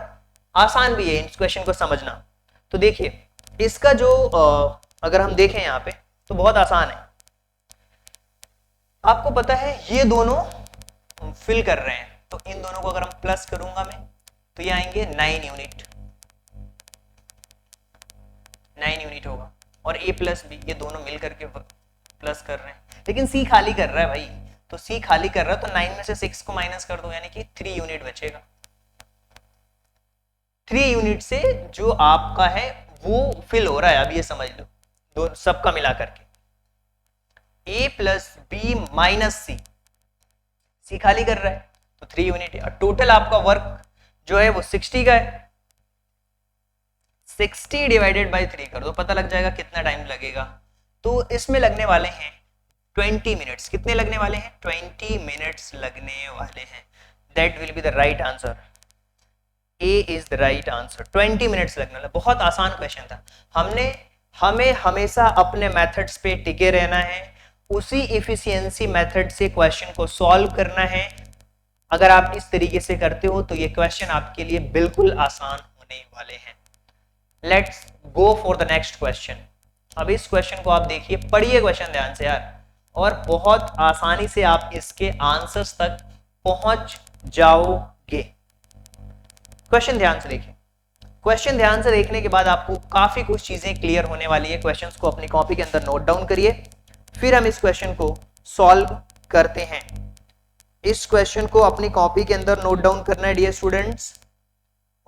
आसान भी है इस क्वेश्चन को समझना। तो देखिए इसका जो अगर हम देखें यहाँ पे तो बहुत आसान है। आपको पता है ये दोनों फिल कर रहे हैं, तो इन दोनों को अगर हम प्लस करूंगा मैं तो ये आएंगे 9 यूनिट, 9 यूनिट होगा। और a प्लस बी ये दोनों मिल करके प्लस कर रहे हैं, लेकिन c खाली कर रहा है भाई, तो c खाली कर रहा है तो 9 में से 6 को माइनस कर दो, यानी कि 3 यूनिट बचेगा। 3 यूनिट से जो आपका है वो फिल हो रहा है। अब ये समझ लो दो सबका मिला करके a प्लस बी माइनस सी खाली कर रहा है तो 3 यूनिट है। टोटल आपका वर्क जो है वो 60 का है। 60 डिवाइडेड बाई 3 कर दो, पता लग जाएगा कितना टाइम लगेगा। तो इसमें लगने वाले हैं 20 मिनट्स। कितने लगने वाले हैं? 20 मिनट्स लगने वाले हैं। That will be the right answer. A is the right answer. 20 minutes लगने वाला। बहुत आसान क्वेश्चन था। हमें हमेशा अपने मेथड्स पे टिके रहना है, उसी इफिशियंसी मेथड से क्वेश्चन को सॉल्व करना है। अगर आप इस तरीके से करते हो तो ये क्वेश्चन आपके लिए बिल्कुल आसान होने वाले हैं। Let's go for the next question. अब इस क्वेश्चन को आप देखिए, पढ़िए क्वेश्चन ध्यान से यार, और बहुत आसानी से आप इसके आंसर्स तक पहुंच जाओगे। क्वेश्चन ध्यान से देखिए। क्वेश्चन ध्यान से देखने के बाद आपको काफी कुछ चीजें क्लियर होने वाली है। क्वेश्चंस को अपनी कॉपी के अंदर नोट डाउन करिए, फिर हम इस क्वेश्चन को सॉल्व करते हैं। इस क्वेश्चन को अपनी कॉपी के अंदर नोट डाउन करना है डियर स्टूडेंट्स।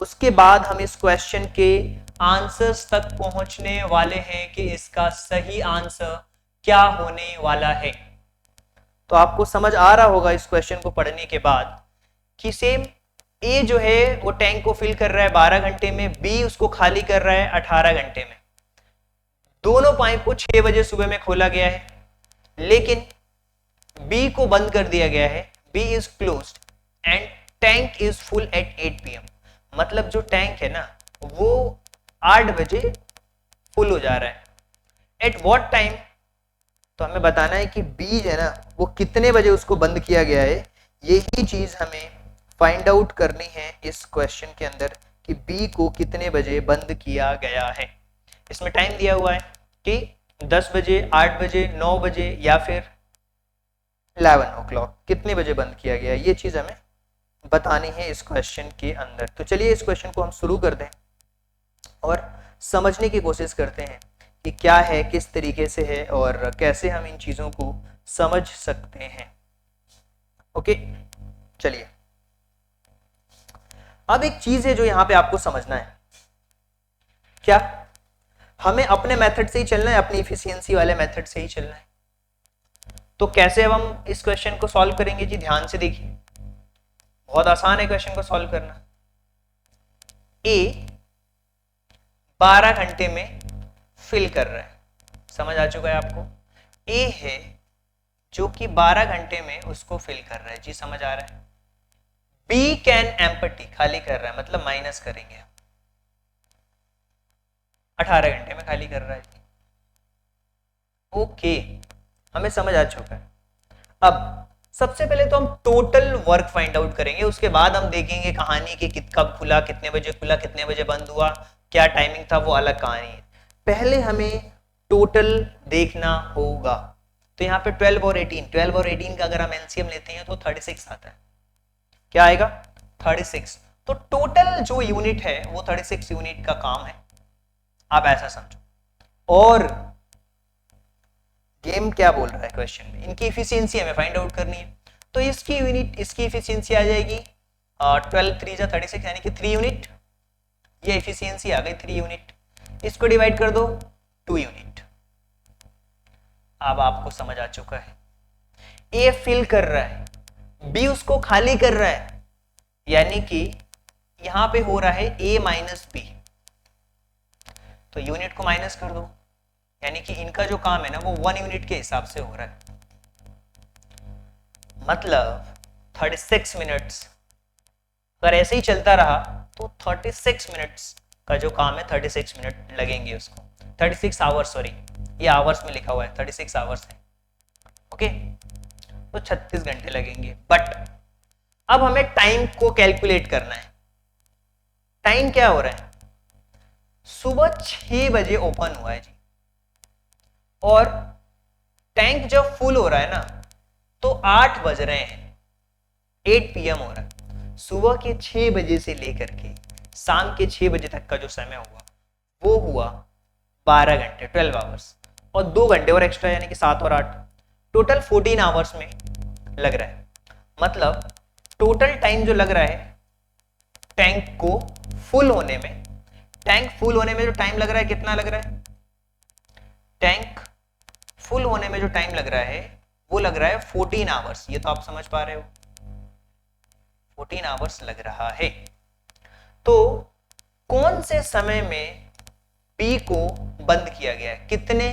उसके बाद हम इस क्वेश्चन के आंसर्स तक पहुंचने वाले हैं कि इसका सही आंसर क्या होने वाला है। तो आपको समझ आ रहा होगा इस क्वेश्चन को पढ़ने के बाद कि सेम ए जो है वो टैंक को फिल कर रहा है 12 घंटे में, बी उसको खाली कर रहा है 18 घंटे में। दोनों पाइप को 6 बजे सुबह में खोला गया है, लेकिन बी को बंद कर दिया गया है। B is closed and tank is full at 8 PM। मतलब जो टैंक है ना वो 8 बजे फुल हो जा रहा है। Eight what time? तो हमें बताना है कि बी है ना वो कितने बजे उसको बंद किया गया है। यही चीज हमें फाइंड आउट करनी है इस क्वेश्चन के अंदर कि बी को कितने बजे बंद किया गया है। इसमें टाइम दिया हुआ है कि 10 बजे, 8 बजे, 9 बजे या फिर 11 o'clock, कितने बजे बंद किया गया, ये चीज हमें बतानी है इस क्वेश्चन के अंदर। तो चलिए इस क्वेश्चन को हम शुरू कर दें और समझने की कोशिश करते हैं कि क्या है, किस तरीके से है और कैसे हम इन चीजों को समझ सकते हैं। ओके चलिए, अब एक चीज है जो यहां पे आपको समझना है। क्या हमें अपने मेथड से ही चलना है, अपनी इफिशियंसी वाले मेथड से ही चलना है? तो कैसे अब हम इस क्वेश्चन को सॉल्व करेंगे जी? ध्यान से देखिए, बहुत आसान है क्वेश्चन को सॉल्व करना। ए 12 घंटे में फिल कर रहा है, समझ आ चुका है आपको? ए है जो कि 12 घंटे में उसको फिल कर रहा है, जी समझ आ रहा है? बी कैन एम्पटी, खाली कर रहा है, मतलब माइनस करेंगे, 18 घंटे में खाली कर रहा है। ओके, हमें समझ आ चुका है। अब सबसे पहले तो हम टोटल वर्क फाइंड आउट करेंगे, उसके बाद हम देखेंगे कहानी की कब खुला, कितने बजे खुला, कितने बजे बंद हुआ, क्या टाइमिंग था, वो अलग कहानी है। पहले हमें टोटल देखना होगा। तो यहाँ पे 12 और 18 का अगर हम एलसीएम लेते हैं तो 36 आता है। क्या आएगा? 36। तो टोटल जो यूनिट है वो 36 यूनिट का काम है, आप ऐसा समझो। और गेम क्या बोल रहा है क्वेश्चन में, इनकी इफिशियंसी हमें फाइंड आउट करनी है। तो इसकी यूनिट, इसकी इफिशियंसी आ जाएगी 12 3 जा 36, यानी कि 3 यूनिट। ये इफिशियंसी आ गई 3 यूनिट। इसको डिवाइड कर दो 2 यूनिट। अब आपको समझ आ चुका है। ए फिल कर रहा है, बी उसको खाली कर रहा है, यानी कि यहां पे हो रहा है ए माइनस बी। तो यूनिट को माइनस कर दो, यानी कि इनका जो काम है ना वो 1 यूनिट के हिसाब से हो रहा है। मतलब 36 मिनट्स अगर ऐसे ही चलता रहा तो 36 मिनट्स का जो काम है 36 मिनट लगेंगे उसको। 36 आवर्स, सॉरी ये आवर्स में लिखा हुआ है, 36 आवर्स है। ओके, तो 36 घंटे लगेंगे। बट अब हमें टाइम को कैलकुलेट करना है। टाइम क्या हो रहा है, सुबह 6 बजे ओपन हुआ है जी, और टैंक जब फुल हो रहा है ना तो 8 बज रहे हैं, 8 PM हो रहा है। सुबह के 6 बजे से लेकर के शाम के 6 बजे तक का जो समय हुआ वो हुआ 12 घंटे, 12 आवर्स, और 2 घंटे और एक्स्ट्रा यानी कि 7 और 8, टोटल 14 आवर्स में लग रहा है। मतलब टोटल टाइम जो लग रहा है टैंक को फुल होने में, टैंक फुल होने में जो टाइम लग रहा है कितना लग रहा है, टैंक फुल होने में जो टाइम लग रहा है वो लग रहा है 14 आवर्स। ये तो आप समझ पा रहे हो, 14 आवर्स लग रहा है। तो कौन से समय में बी को बंद किया गया है, कितने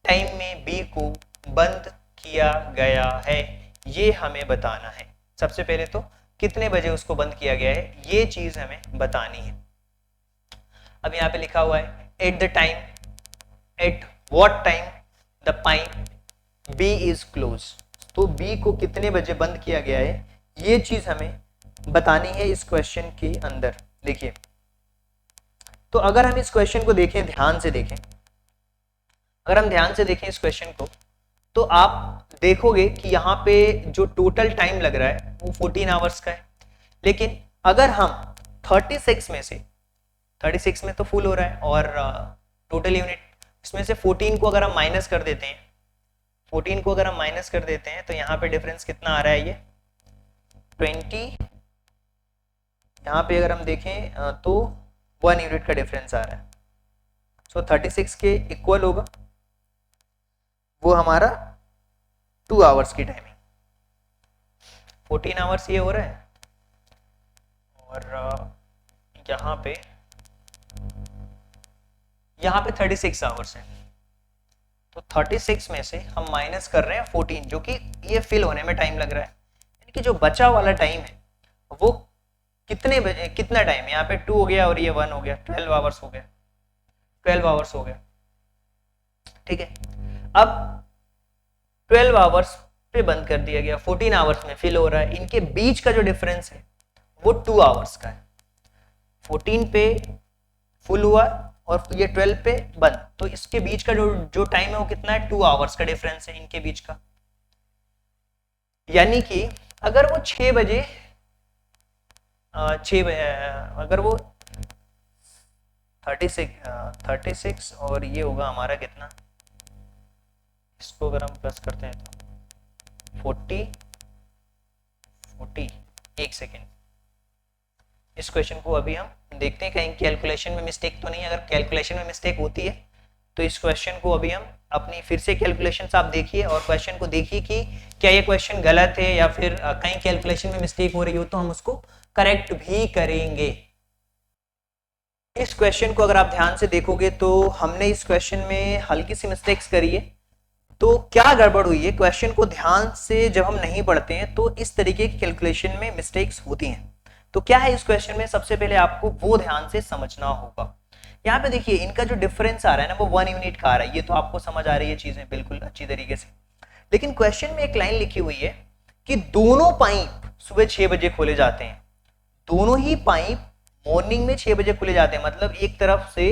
टाइम में बी को बंद किया गया है, ये हमें बताना है। सबसे पहले तो कितने बजे उसको बंद किया गया है ये चीज हमें बतानी है। अब यहां पे लिखा हुआ है at the time, at what time the pipe B is close. तो बी को कितने बजे बंद किया गया है ये चीज हमें बतानी है इस क्वेश्चन के अंदर। देखिए, तो अगर हम इस क्वेश्चन को देखें, ध्यान से देखें, अगर हम ध्यान से देखें इस क्वेश्चन को, तो आप देखोगे कि यहाँ पे जो टोटल टाइम लग रहा है वो 14 आवर्स का है। लेकिन अगर हम 36 में से, 36 में तो फुल हो रहा है और टोटल यूनिट, इसमें से 14 को अगर हम माइनस कर देते हैं, 14 को अगर हम माइनस कर देते हैं तो यहाँ पे डिफरेंस कितना आ रहा है, ये 20, यहाँ पे अगर हम देखें तो 1 यूनिट का डिफरेंस आ रहा है। सो 36 के इक्वल होगा वो हमारा 2 आवर्स की टाइमिंग, 14 आवर्स ये हो रहा है, और यहाँ पे 36 आवर्स है। तो 36 में से हम माइनस कर रहे हैं 14, जो कि ये फिल होने में टाइम लग रहा है, यानी कि जो बचा वाला टाइम है वो कितने बजे, कितना टाइम, यहाँ पे 2 हो गया और ये 1 हो गया, 12 आवर्स हो गया, 12 आवर्स हो गया। ठीक है, अब 12 आवर्स पे बंद कर दिया गया, 14 आवर्स में फिल हो रहा है, इनके बीच का जो डिफरेंस है वो 2 आवर्स का है। 14 पे फुल हुआ और ये 12 पे बंद, तो इसके बीच का जो टाइम है वो कितना है, 2 आवर्स का डिफरेंस है इनके बीच का। यानी कि अगर वो 6 बजे अगर वो 36 और ये होगा हमारा कितना, इसको अगर हम प्लस करते हैं तो 40, एक सेकेंड, इस क्वेश्चन को अभी हम देखते हैं कहीं कैलकुलेशन में मिस्टेक तो नहीं। अगर कैलकुलेशन में मिस्टेक होती है तो इस क्वेश्चन को अभी हम अपनी फिर से कैलकुलेशन आप देखिए और क्वेश्चन को देखिए कि क्या ये क्वेश्चन गलत है या फिर कहीं कैलकुलेशन में मिस्टेक हो रही हो तो हम उसको करेक्ट भी करेंगे। इस क्वेश्चन को अगर आप ध्यान से देखोगे तो हमने इस क्वेश्चन में हल्की सी मिस्टेक्स करी है। तो क्या गड़बड़ हुई है, क्वेश्चन को ध्यान से जब हम नहीं पढ़ते हैं तो इस तरीके की कैलकुलेशन में मिस्टेक्स होती हैं। तो क्या है इस क्वेश्चन में, सबसे पहले आपको वो ध्यान से समझना होगा। यहाँ पे देखिए इनका जो डिफरेंस आ रहा है ना वो 1 यूनिट का आ रहा है, ये तो आपको समझ आ रही है चीजें बिल्कुल अच्छी तरीके से। लेकिन क्वेश्चन में एक लाइन लिखी हुई है कि दोनों पाइप सुबह 6 बजे खोले जाते हैं, दोनों ही पाइप मॉर्निंग में 6 बजे खुले जाते हैं। मतलब एक तरफ से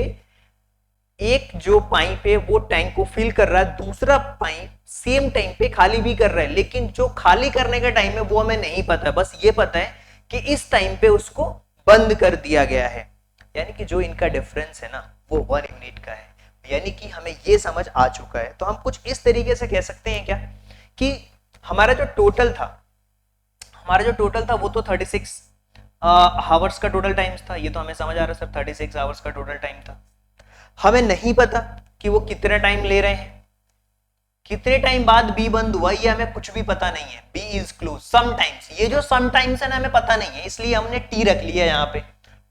एक जो पाइप है वो टैंक को फिल कर रहा है, दूसरा पाइप सेम टाइम पे खाली भी कर रहा है, लेकिन जो खाली करने का टाइम है वो हमें नहीं पता, बस ये पता है कि इस टाइम पे उसको बंद कर दिया गया है। यानी कि जो इनका डिफरेंस है ना वो 1 यूनिट का है, यानी कि हमें ये समझ आ चुका है। तो हम कुछ इस तरीके से कह सकते हैं क्या कि हमारा जो टोटल था वो तो 36 आवर्स का टोटल टाइम था, ये तो हमें समझ आ रहा है सर, 36 आवर्स का टोटल टाइम था। हमें नहीं पता कि वो कितने टाइम ले रहे हैं, कितने टाइम बाद बी बंद हुआ, ये हमें कुछ भी पता नहीं है। बी इज क्लोज समटाइम्स, ये जो समटाइम्स है ना हमें पता नहीं है, इसलिए हमने टी रख लिया यहाँ पे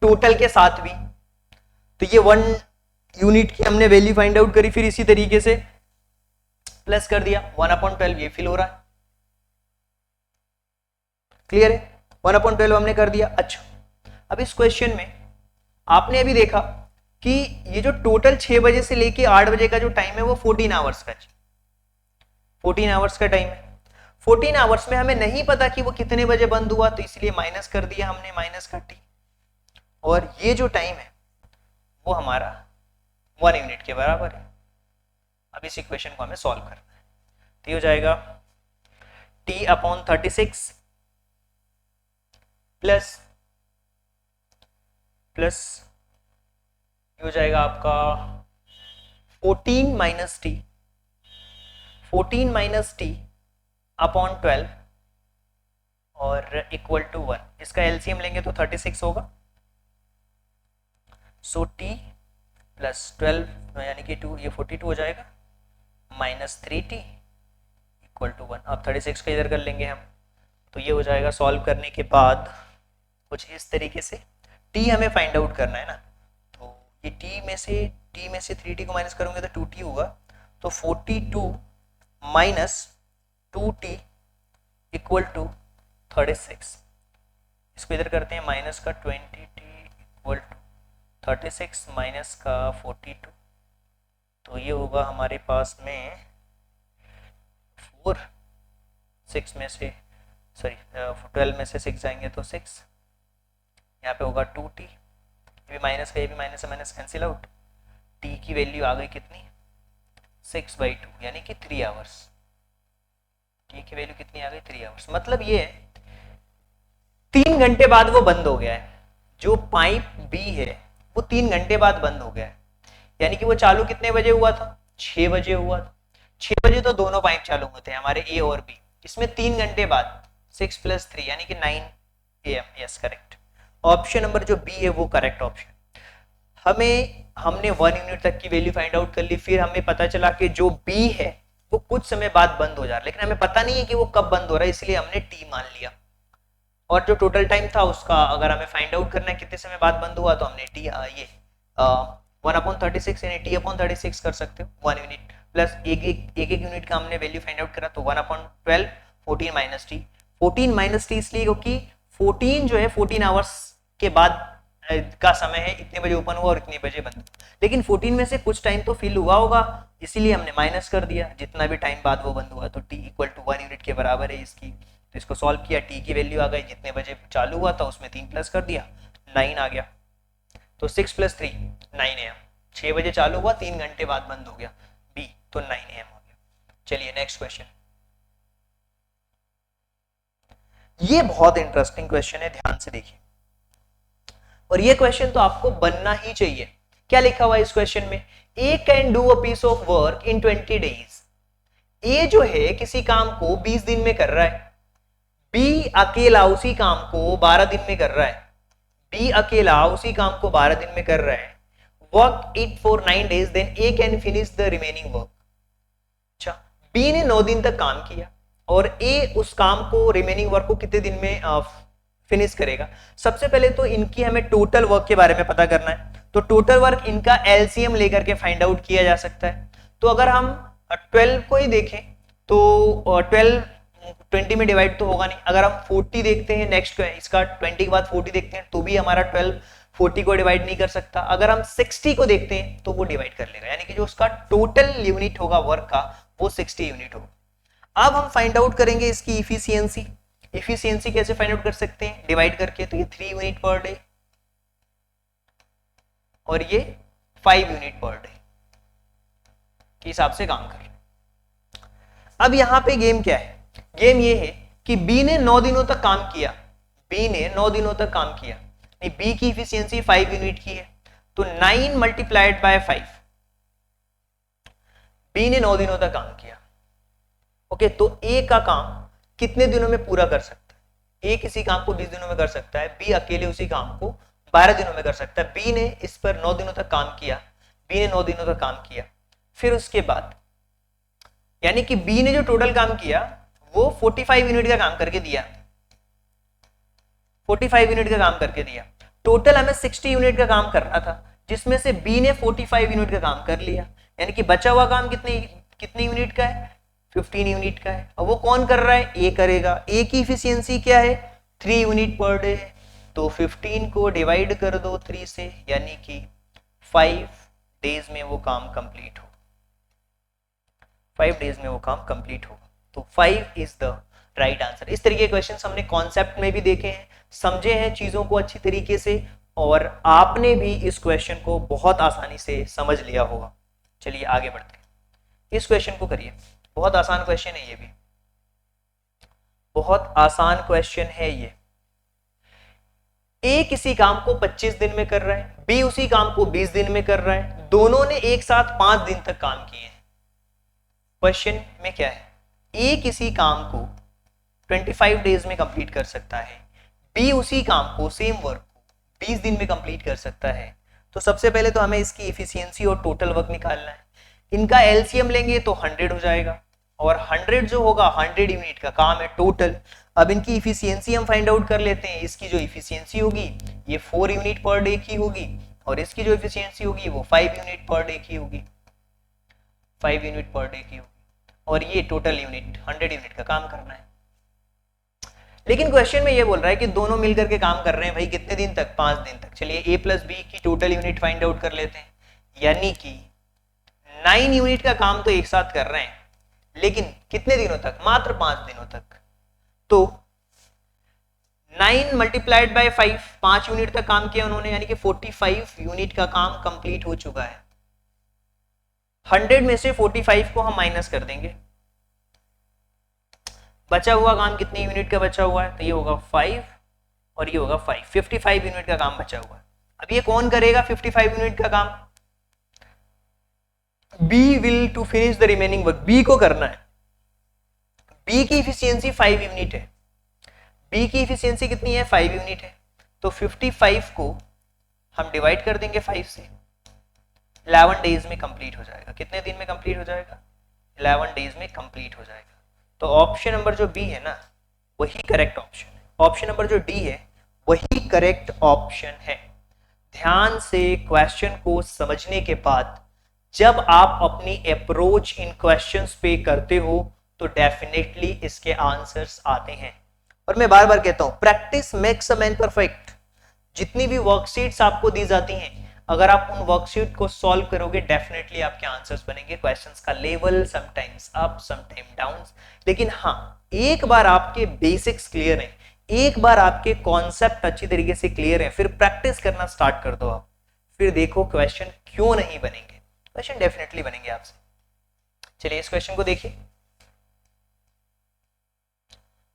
टोटल के साथ भी। तो ये 1 यूनिट की हमने वैल्यू फाइंड आउट करी, फिर इसी तरीके से प्लस कर दिया 1/12, ये फिल हो रहा है, क्लियर है, 1/12 हमने कर दिया। अच्छा, अब इस क्वेश्चन में आपने अभी देखा कि ये जो टोटल 6 बजे से लेके 8 बजे का जो टाइम है वो 14 आवर्स का 14 आवर्स का टाइम है। 14 आवर्स में हमें नहीं पता कि वो कितने बजे बंद हुआ, तो इसलिए माइनस कर दिया हमने, माइनस का टी, और ये जो टाइम है वो हमारा 1 यूनिट के बराबर है। अब इस इक्वेशन को हमें सॉल्व करना है, तो ये हो जाएगा t अपॉन 36 प्लस ये हो जाएगा आपका 14 माइनस टी अपॉन 12 और इक्वल टू 1। इसका एलसीएम लेंगे तो 36 होगा, सो टी प्लस 12 यानी कि 2, ये 42 हो जाएगा, माइनस 3t इक्वल टू 1। अब 36 का इधर कर लेंगे हम, तो ये हो जाएगा सॉल्व करने के बाद कुछ इस तरीके से। t हमें फाइंड आउट करना है ना, तो ये t में से 3t को माइनस करूंगे तो 2t होगा, तो 42 माइनस 2t इक्वल टू 36। इसको इधर करते हैं, माइनस का 20t इक्वल टू 36 माइनस का 42, तो ये होगा हमारे पास में 6 में से 12 में से 6 जाएंगे तो 6, यहाँ पे होगा 2t, ये भी माइनस का, ये भी माइनस से माइनस कैंसिल आउट, t की वैल्यू आ गई कितनी 6/2 यानी कि 3 आवर्स। t की वैल्यू कितनी आ गई 3 आवर्स, मतलब ये 3 घंटे बाद वो बंद हो गया है। जो पाइप बी है वो 3 घंटे बाद बंद हो गया है, यानी कि वो चालू कितने बजे हुआ था 6 बजे हुआ था। 6 बजे तो दोनों पाइप चालू होते हैं हमारे ए और बी, इसमें 3 घंटे बाद 6 + 3 यानी कि 9 AM। Yes correct, option number जो बी है वो करेक्ट ऑप्शन। हमने 1 यूनिट तक की वैल्यू फाइंड आउट कर ली, फिर हमें पता चला कि जो बी है वो कुछ समय बाद बंद हो जा रहा है, लेकिन हमें पता नहीं है कि वो कब बंद हो रहा है, इसलिए हमने टी मान लिया। और जो टोटल टाइम था उसका अगर हमें फाइंड आउट करना है कितने समय बाद बंद हुआ, तो हमने टी 1/36 यानी t/36 कर सकते हो। 1 यूनिट प्लस एक यूनिट का हमने वैल्यू फाइंड आउट करा, तो 1/12 14 माइनस टी। 14 माइनस टी इसलिए क्योंकि 14 जो है 14 आवर्स के बाद का समय है, इतने बजे ओपन हुआ और इतने बजे बंद हुआ, लेकिन 14 में से कुछ टाइम तो फिल हुआ होगा, इसीलिए हमने माइनस कर दिया जितना भी टाइम बाद वो बंद हुआ, तो t इक्वल टू 1 यूनिट के बराबर है इसकी। तो इसको सॉल्व किया, t की वैल्यू आ गई, जितने बजे चालू हुआ था उसमें 3 प्लस कर दिया, 9 आ गया, तो 6 + 3 9 AM। 6 बजे चालू हुआ, 3 घंटे बाद बंद हो गया b, तो 9 AM हो गया। चलिए नेक्स्ट क्वेश्चन, ये बहुत इंटरेस्टिंग क्वेश्चन है, ध्यान से देखिए, और ये क्वेश्चन तो आपको बनना ही चाहिए। क्या लिखा हुआ है इस क्वेश्चन में, A can do a piece of work in 20 days. A जो है किसी काम को 20 दिन में कर रहा है, बी अकेला उसी काम को 12 दिन में कर रहा है, बी अकेला उसी काम को 12 दिन में कर रहा है, work it for 9 days, then A can finish the remaining work. अच्छा, बी ने 9 दिन तक काम किया और ए उस काम को रिमेनिंग वर्क को कितने दिन में फिनिश करेगा। सबसे पहले तो इनकी हमें टोटल वर्क के बारे में पता करना है, तो टोटल वर्क इनका एलसीएम लेकर के फाइंड आउट किया जा सकता है। तो अगर हम 12 को ही देखें तो 12 20 में डिवाइड तो होगा नहीं, अगर हम 40 देखते हैं नेक्स्ट इसका 20 के बाद 40 देखते हैं तो भी हमारा 12 40 को डिवाइड नहीं कर सकता। अगर हम 60 को देखते हैं तो वो डिवाइड कर लेगा, यानी कि जो उसका टोटल यूनिट होगा वर्क का वो 60 यूनिट होगा। अब हम फाइंड आउट करेंगे इसकी इफिशियंसी। इफिशियंसी कैसे फाइंड आउट कर सकते हैं, डिवाइड करके, तो ये 3 यूनिट पर डे और ये 5 यूनिट पर डे के हिसाब से काम कर रहे हैं। अब यहां पे गेम क्या है, गेम ये है कि बी ने 9 दिनों तक काम किया, बी ने 9 दिनों तक काम किया, नहीं बी की इफिशियंसी 5 यूनिट की है, तो 9 मल्टीप्लाइड बाय 5, बी ने 9 दिनों तक काम किया। ओके, तो ए का काम कितने दिनों में पूरा कर सकता है, ए किसी काम को 20 दिनों में कर सकता है, बी अकेले उसी काम को 12 दिनों में कर सकता है। बी ने इस पर 9 दिनों तक काम किया, बी ने 9 दिनों तक काम किया, फिर उसके बाद यानी कि बी ने जो टोटल काम किया वो 45 यूनिट का काम करके दिया, 45 यूनिट का काम करके दिया। टोटल हमें 60 यूनिट का काम करना था, जिसमें से बी ने 45 यूनिट का काम कर लिया, यानी कि बचा हुआ काम कितने यूनिट का है, 15 यूनिट का है। और वो कौन कर रहा है, ए करेगा। ए की इफिशियंसी क्या है, 3 यूनिट पर डे है, तो 15 को डिवाइड कर दो 3 से, यानी कि 5 डेज में वो काम कंप्लीट हो, 5 डेज में वो काम कंप्लीट होगा। तो 5 इज द राइट आंसर। इस तरीके के क्वेश्चंस हमने कॉन्सेप्ट में भी देखे हैं, समझे हैं चीजों को अच्छी तरीके से, और आपने भी इस क्वेश्चन को बहुत आसानी से समझ लिया होगा। चलिए आगे बढ़ते हैं, इस क्वेश्चन को करिए, बहुत आसान क्वेश्चन है ये भी, बहुत आसान क्वेश्चन है ये। ए किसी काम को 25 दिन में कर रहा है, बी उसी काम को 20 दिन में कर रहा है, दोनों ने एक साथ 5 दिन तक काम किए हैं। क्वेश्चन में क्या है, ए किसी काम को 25 डेज में कंप्लीट कर सकता है, बी उसी काम को, सेम वर्क को 20 दिन में कंप्लीट कर सकता है। तो सबसे पहले तो हमें इसकी इफिशियंसी और टोटल वर्क निकालना है। इनका एलसीएम लेंगे तो 100 हो जाएगा, और 100 जो होगा 100 यूनिट का काम है टोटल। अब इनकी इफिशियंसी हम फाइंड आउट कर लेते हैं। इसकी जो इफिशियंसी होगी ये 4 यूनिट पर डे की होगी, और इसकी जो इफिशियंसी होगी वो 5 यूनिट पर डे की होगी, 5 यूनिट पर डे की होगी, और ये टोटल यूनिट 100 यूनिट का काम करना है। लेकिन क्वेश्चन में ये बोल रहा है कि दोनों मिलकर के काम कर रहे हैं भाई, कितने दिन तक, 5 दिन तक। चलिए ए प्लस बी की टोटल यूनिट फाइंड आउट कर लेते हैं, यानी कि 9 यूनिट का काम तो एक साथ कर रहे हैं, लेकिन कितने दिनों तक, मात्र 5 दिनों तक। तो 9 मल्टीप्लाइड बाय 5, 5 यूनिट तक काम किया उन्होंने, यानी कि 45 यूनिट का काम कंप्लीट हो चुका है। 100 में से 45 को हम माइनस कर देंगे, बचा हुआ काम कितने यूनिट का बचा हुआ है, तो ये होगा 5 और ये होगा 5, 55 यूनिट का काम बचा हुआ है। अब ये कौन करेगा 55 यूनिट का काम, B will to finish the remaining work, B को करना है। बी की इफिशियंसी 5 यूनिट है, बी की इफिशियंसी कितनी है, 5 यूनिट है। तो 55 को हम डिवाइड कर देंगे 5 से, 11 डेज में कंप्लीट हो जाएगा। कितने दिन में कंप्लीट हो जाएगा, 11 डेज में कंप्लीट हो जाएगा। तो ऑप्शन नंबर जो बी है ना वही करेक्ट ऑप्शन है, ऑप्शन नंबर जो डी है वही करेक्ट ऑप्शन है। ध्यान से क्वेश्चन को समझने के बाद जब आप अपनी अप्रोच इन क्वेश्चंस पे करते हो तो डेफिनेटली इसके आंसर्स आते हैं। और मैं बार बार कहता हूं, practice makes a man perfect. जितनी भी वर्कशीट्स आपको दी जाती हैं, अगर आप उन वर्कशीट को सॉल्व करोगे डेफिनेटली आपके आंसर्स बनेंगे। क्वेश्चंस का level sometimes up sometime down, लेकिन हाँ, एक बार आपके बेसिक्स क्लियर हैं, एक बार आपके कॉन्सेप्ट अच्छी तरीके से क्लियर है, फिर प्रैक्टिस करना स्टार्ट कर दो आप, फिर देखो क्वेश्चन क्यों नहीं बनेंगे, क्वेश्चन डेफिनेटली बनेंगे आपसे। चलिए इस क्वेश्चन को देखिए,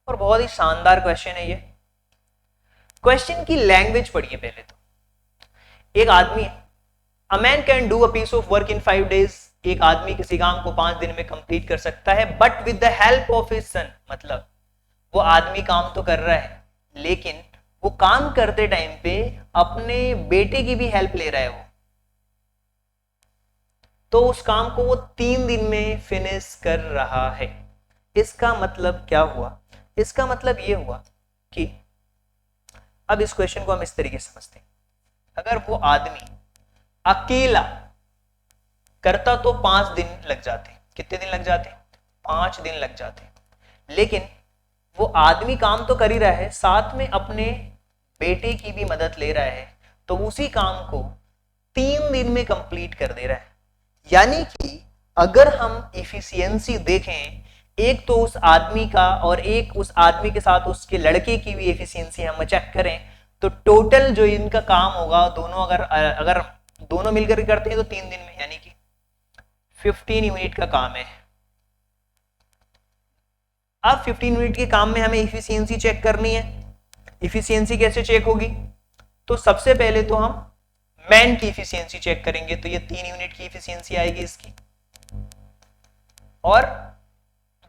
और बहुत ही शानदार क्वेश्चन है ये। क्वेश्चन की लैंग्वेज पढ़िए पहले तो। एक आदमी है, a man can do a piece of work in 5 days, एक आदमी किसी काम को 5 दिन में कंप्लीट कर सकता है, but with the help of his son. मतलब वो आदमी काम तो कर रहा है, लेकिन वो काम करते टाइम पे अपने बेटे की भी हेल्प ले रहा है वो, तो उस काम को वो 3 दिन में फिनिश कर रहा है। इसका मतलब क्या हुआ, इसका मतलब ये हुआ कि अब इस क्वेश्चन को हम इस तरीके से समझते हैं, अगर वो आदमी अकेला करता तो 5 दिन लग जाते। कितने दिन लग जाते, 5 दिन लग जाते। लेकिन वो आदमी काम तो कर ही रहा है, साथ में अपने बेटे की भी मदद ले रहा है, तो उसी काम को 3 दिन में कंप्लीट कर दे रहा है। यानी कि अगर हम इफिशियंसी देखें, एक तो उस आदमी का और एक उस आदमी के साथ उसके लड़के की भी इफिशियंसी हम चेक करें, तो टोटल जो इनका काम होगा, दोनों अगर दोनों मिलकर करते हैं तो 3 दिन में, यानी कि 15 यूनिट का काम है। अब 15 यूनिट के काम में हमें इफिशियंसी चेक करनी है। इफिशियंसी कैसे चेक होगी, तो सबसे पहले तो हम मैन की इफिशियंसी चेक करेंगे, तो ये 3 यूनिट की इफिशियंसी आएगी इसकी, और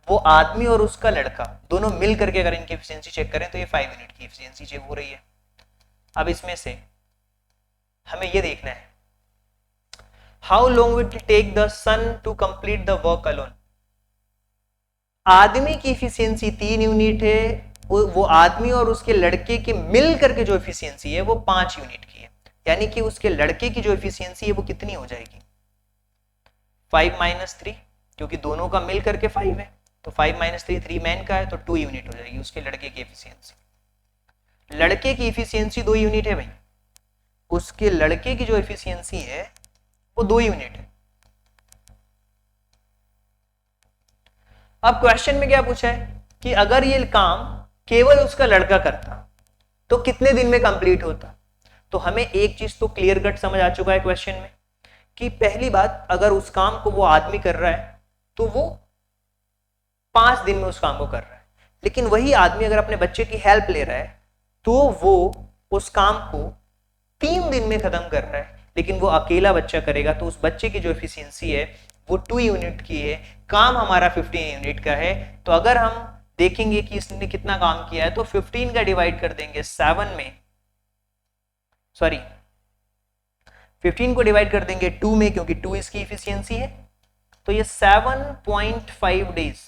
वो आदमी और उसका लड़का दोनों मिल करके अगर इनकी इफिशियंसी चेक करें तो ये 5 यूनिट की इफिशियंसी चेक हो रही है। अब इसमें से हमें ये देखना है, how long will take the son to complete the work alone. आदमी की इफिशियंसी 3 यूनिट है, वो आदमी और उसके लड़के के मिल करके जो इफिशियंसी है वो 5 यूनिट की है, यानी कि उसके लड़के की जो इफिशियंसी है वो कितनी हो जाएगी, 5 - 3, क्योंकि दोनों का मिल करके 5 है, तो 5 - 3, 3 मैन का है, तो 2 यूनिट हो जाएगी उसके लड़के की इफिशियंसी। लड़के की इफिशियंसी 2 यूनिट है भाई, उसके लड़के की जो इफिशियंसी है वो 2 यूनिट है। अब क्वेश्चन में क्या पूछा है कि अगर ये काम केवल उसका लड़का करता तो कितने दिन में कंप्लीट होता। तो हमें एक चीज तो क्लियर कट समझ आ चुका है क्वेश्चन में कि पहली बात, अगर उस काम को वो आदमी कर रहा है तो वो 5 दिन में उस काम को कर रहा है, लेकिन वही आदमी अगर अपने बच्चे की हेल्प ले रहा है तो वो उस काम को 3 दिन में खत्म कर रहा है, लेकिन वो अकेला बच्चा करेगा तो उस बच्चे की जो एफिशिएंसी है वो 2 यूनिट की है, काम हमारा 15 यूनिट का है। तो अगर हम देखेंगे कि इसने कितना काम किया है तो 15 का डिवाइड कर देंगे 7 में, सॉरी 15 को डिवाइड कर देंगे 2 में, क्योंकि 2 इसकी इफिशियंसी है। तो ये 7.5 डेज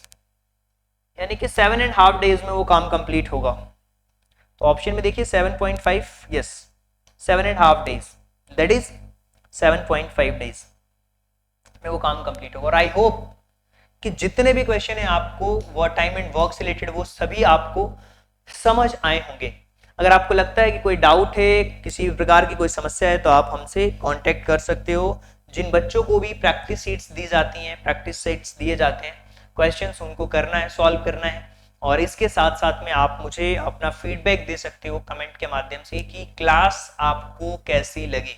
यानी कि 7.5 डेज में वो काम कंप्लीट होगा। तो ऑप्शन में देखिए 7.5, yes 7.5 days, that is 7.5 days में वो काम कंप्लीट होगा। और आई होप कि जितने भी क्वेश्चन है आपको वो टाइम एंड वर्क से रिलेटेड वो सभी आपको समझ आए होंगे। अगर आपको लगता है कि कोई डाउट है, किसी प्रकार की कोई समस्या है, तो आप हमसे कांटेक्ट कर सकते हो। जिन बच्चों को भी प्रैक्टिस शीट्स दी जाती हैं, प्रैक्टिस सेट्स दिए जाते हैं, क्वेश्चंस उनको करना है, सॉल्व करना है। और इसके साथ साथ में आप मुझे अपना फीडबैक दे सकते हो कमेंट के माध्यम से कि क्लास आपको कैसी लगी।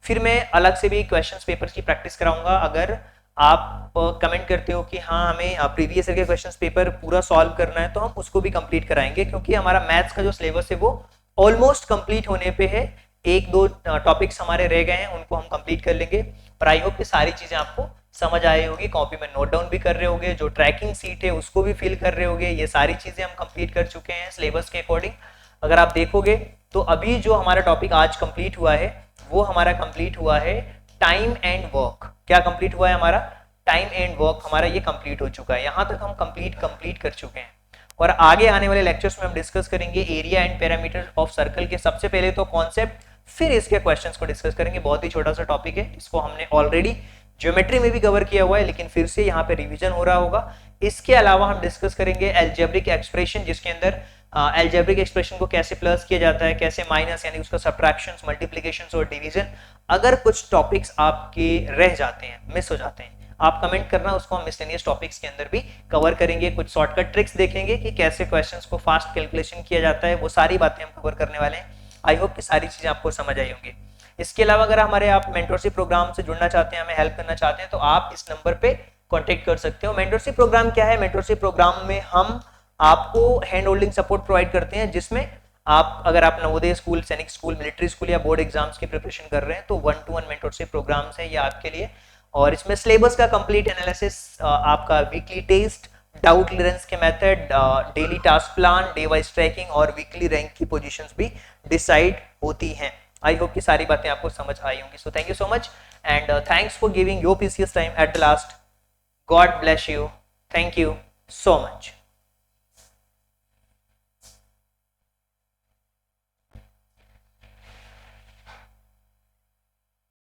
फिर मैं अलग से भी क्वेश्चंस पेपर्स की प्रैक्टिस कराऊंगा। अगर आप कमेंट करते हो कि हाँ हमें प्रीवियस ईयर के क्वेश्चंस पेपर पूरा सॉल्व करना है, तो हम उसको भी कंप्लीट कराएंगे, क्योंकि हमारा मैथ्स का जो सिलेबस है वो ऑलमोस्ट कंप्लीट होने पे है। 1-2 टॉपिक्स हमारे रह गए हैं, उनको हम कंप्लीट कर लेंगे। और आई होप कि सारी चीजें आपको समझ आई होगी, कॉपी में नोट डाउन भी कर रहे होगे, जो ट्रैकिंग सीट है उसको भी फिल कर रहे होगे। ये सारी चीजें हम कंप्लीट कर चुके हैं सिलेबस के अकॉर्डिंग। अगर आप देखोगे तो अभी जो हमारा टॉपिक आज कंप्लीट हुआ है वो हमारा कंप्लीट हुआ है टाइम एंड वर्क। क्या कंप्लीट हुआ है हमारा? टाइम एंड वर्क हमारा ये कंप्लीट हो चुका है। यहां तक हम कंप्लीट कर चुके हैं। और आगे आने वाले लेक्चर्स में हम डिस्कस करेंगे area and parameter of circle के सबसे पहले तो कॉन्सेप्ट, फिर इसके क्वेश्चंस को डिस्कस करेंगे। बहुत ही छोटा सा टॉपिक है, इसको हमने ऑलरेडी ज्योमेट्री में भी कवर किया हुआ है, लेकिन फिर से यहाँ पे रिवीजन हो रहा होगा। इसके अलावा हम डिस्कस करेंगे एल्जेब्रिक एक्सप्रेशन, जिसके अंदर एल्जेब्रिक एक्सप्रेशन को कैसे प्लस किया जाता है, कैसे माइनस यानी उसका सब्ट्रैक्शंस, मल्टीप्लिकेशंस और डिवीजन। अगर कुछ टॉपिक्स आपके रह जाते हैं, मिस हो जाते हैं, आप कमेंट करना, उसको हम मिसलेनियस टॉपिक्स के अंदर भी कवर करेंगे। कुछ शॉर्टकट ट्रिक्स देखेंगे कि कैसे क्वेश्चंस को फास्ट कैलकुलेशन किया जाता है, वो सारी बातें हम कवर करने वाले हैं। आई होप कि सारी चीजें आपको समझ आई होंगी। इसके अलावा अगर हमारे आप मेंटरशिप प्रोग्राम से जुड़ना चाहते हैं, हमें हेल्प करना चाहते हैं, तो आप इस नंबर पे कांटेक्ट कर सकते हो। मेंटरशिप प्रोग्राम क्या है? मेंटरशिप प्रोग्राम में हम आपको हैंड होल्डिंग सपोर्ट प्रोवाइड करते हैं, जिसमें आप अगर आप नवोदय स्कूल, सैनिक स्कूल, मिलिट्री स्कूल या बोर्ड एग्जाम्स की प्रिपरेशन कर रहे हैं तो 1-to-1 मेंटरशिप प्रोग्राम्स है ये आपके लिए। और इसमें सिलेबस का कंप्लीट एनालिसिस, आपका वीकली टेस्ट, डाउट क्लियरेंस के method, daily task plan, day wise tracking और वीकली रैंक की पोजीशंस भी डिसाइड होती हैं। आई होप कि सारी बातें आपको समझ आई होंगी। So thank you so much and thanks for giving your precious time at the last. God bless you. Thank you so much.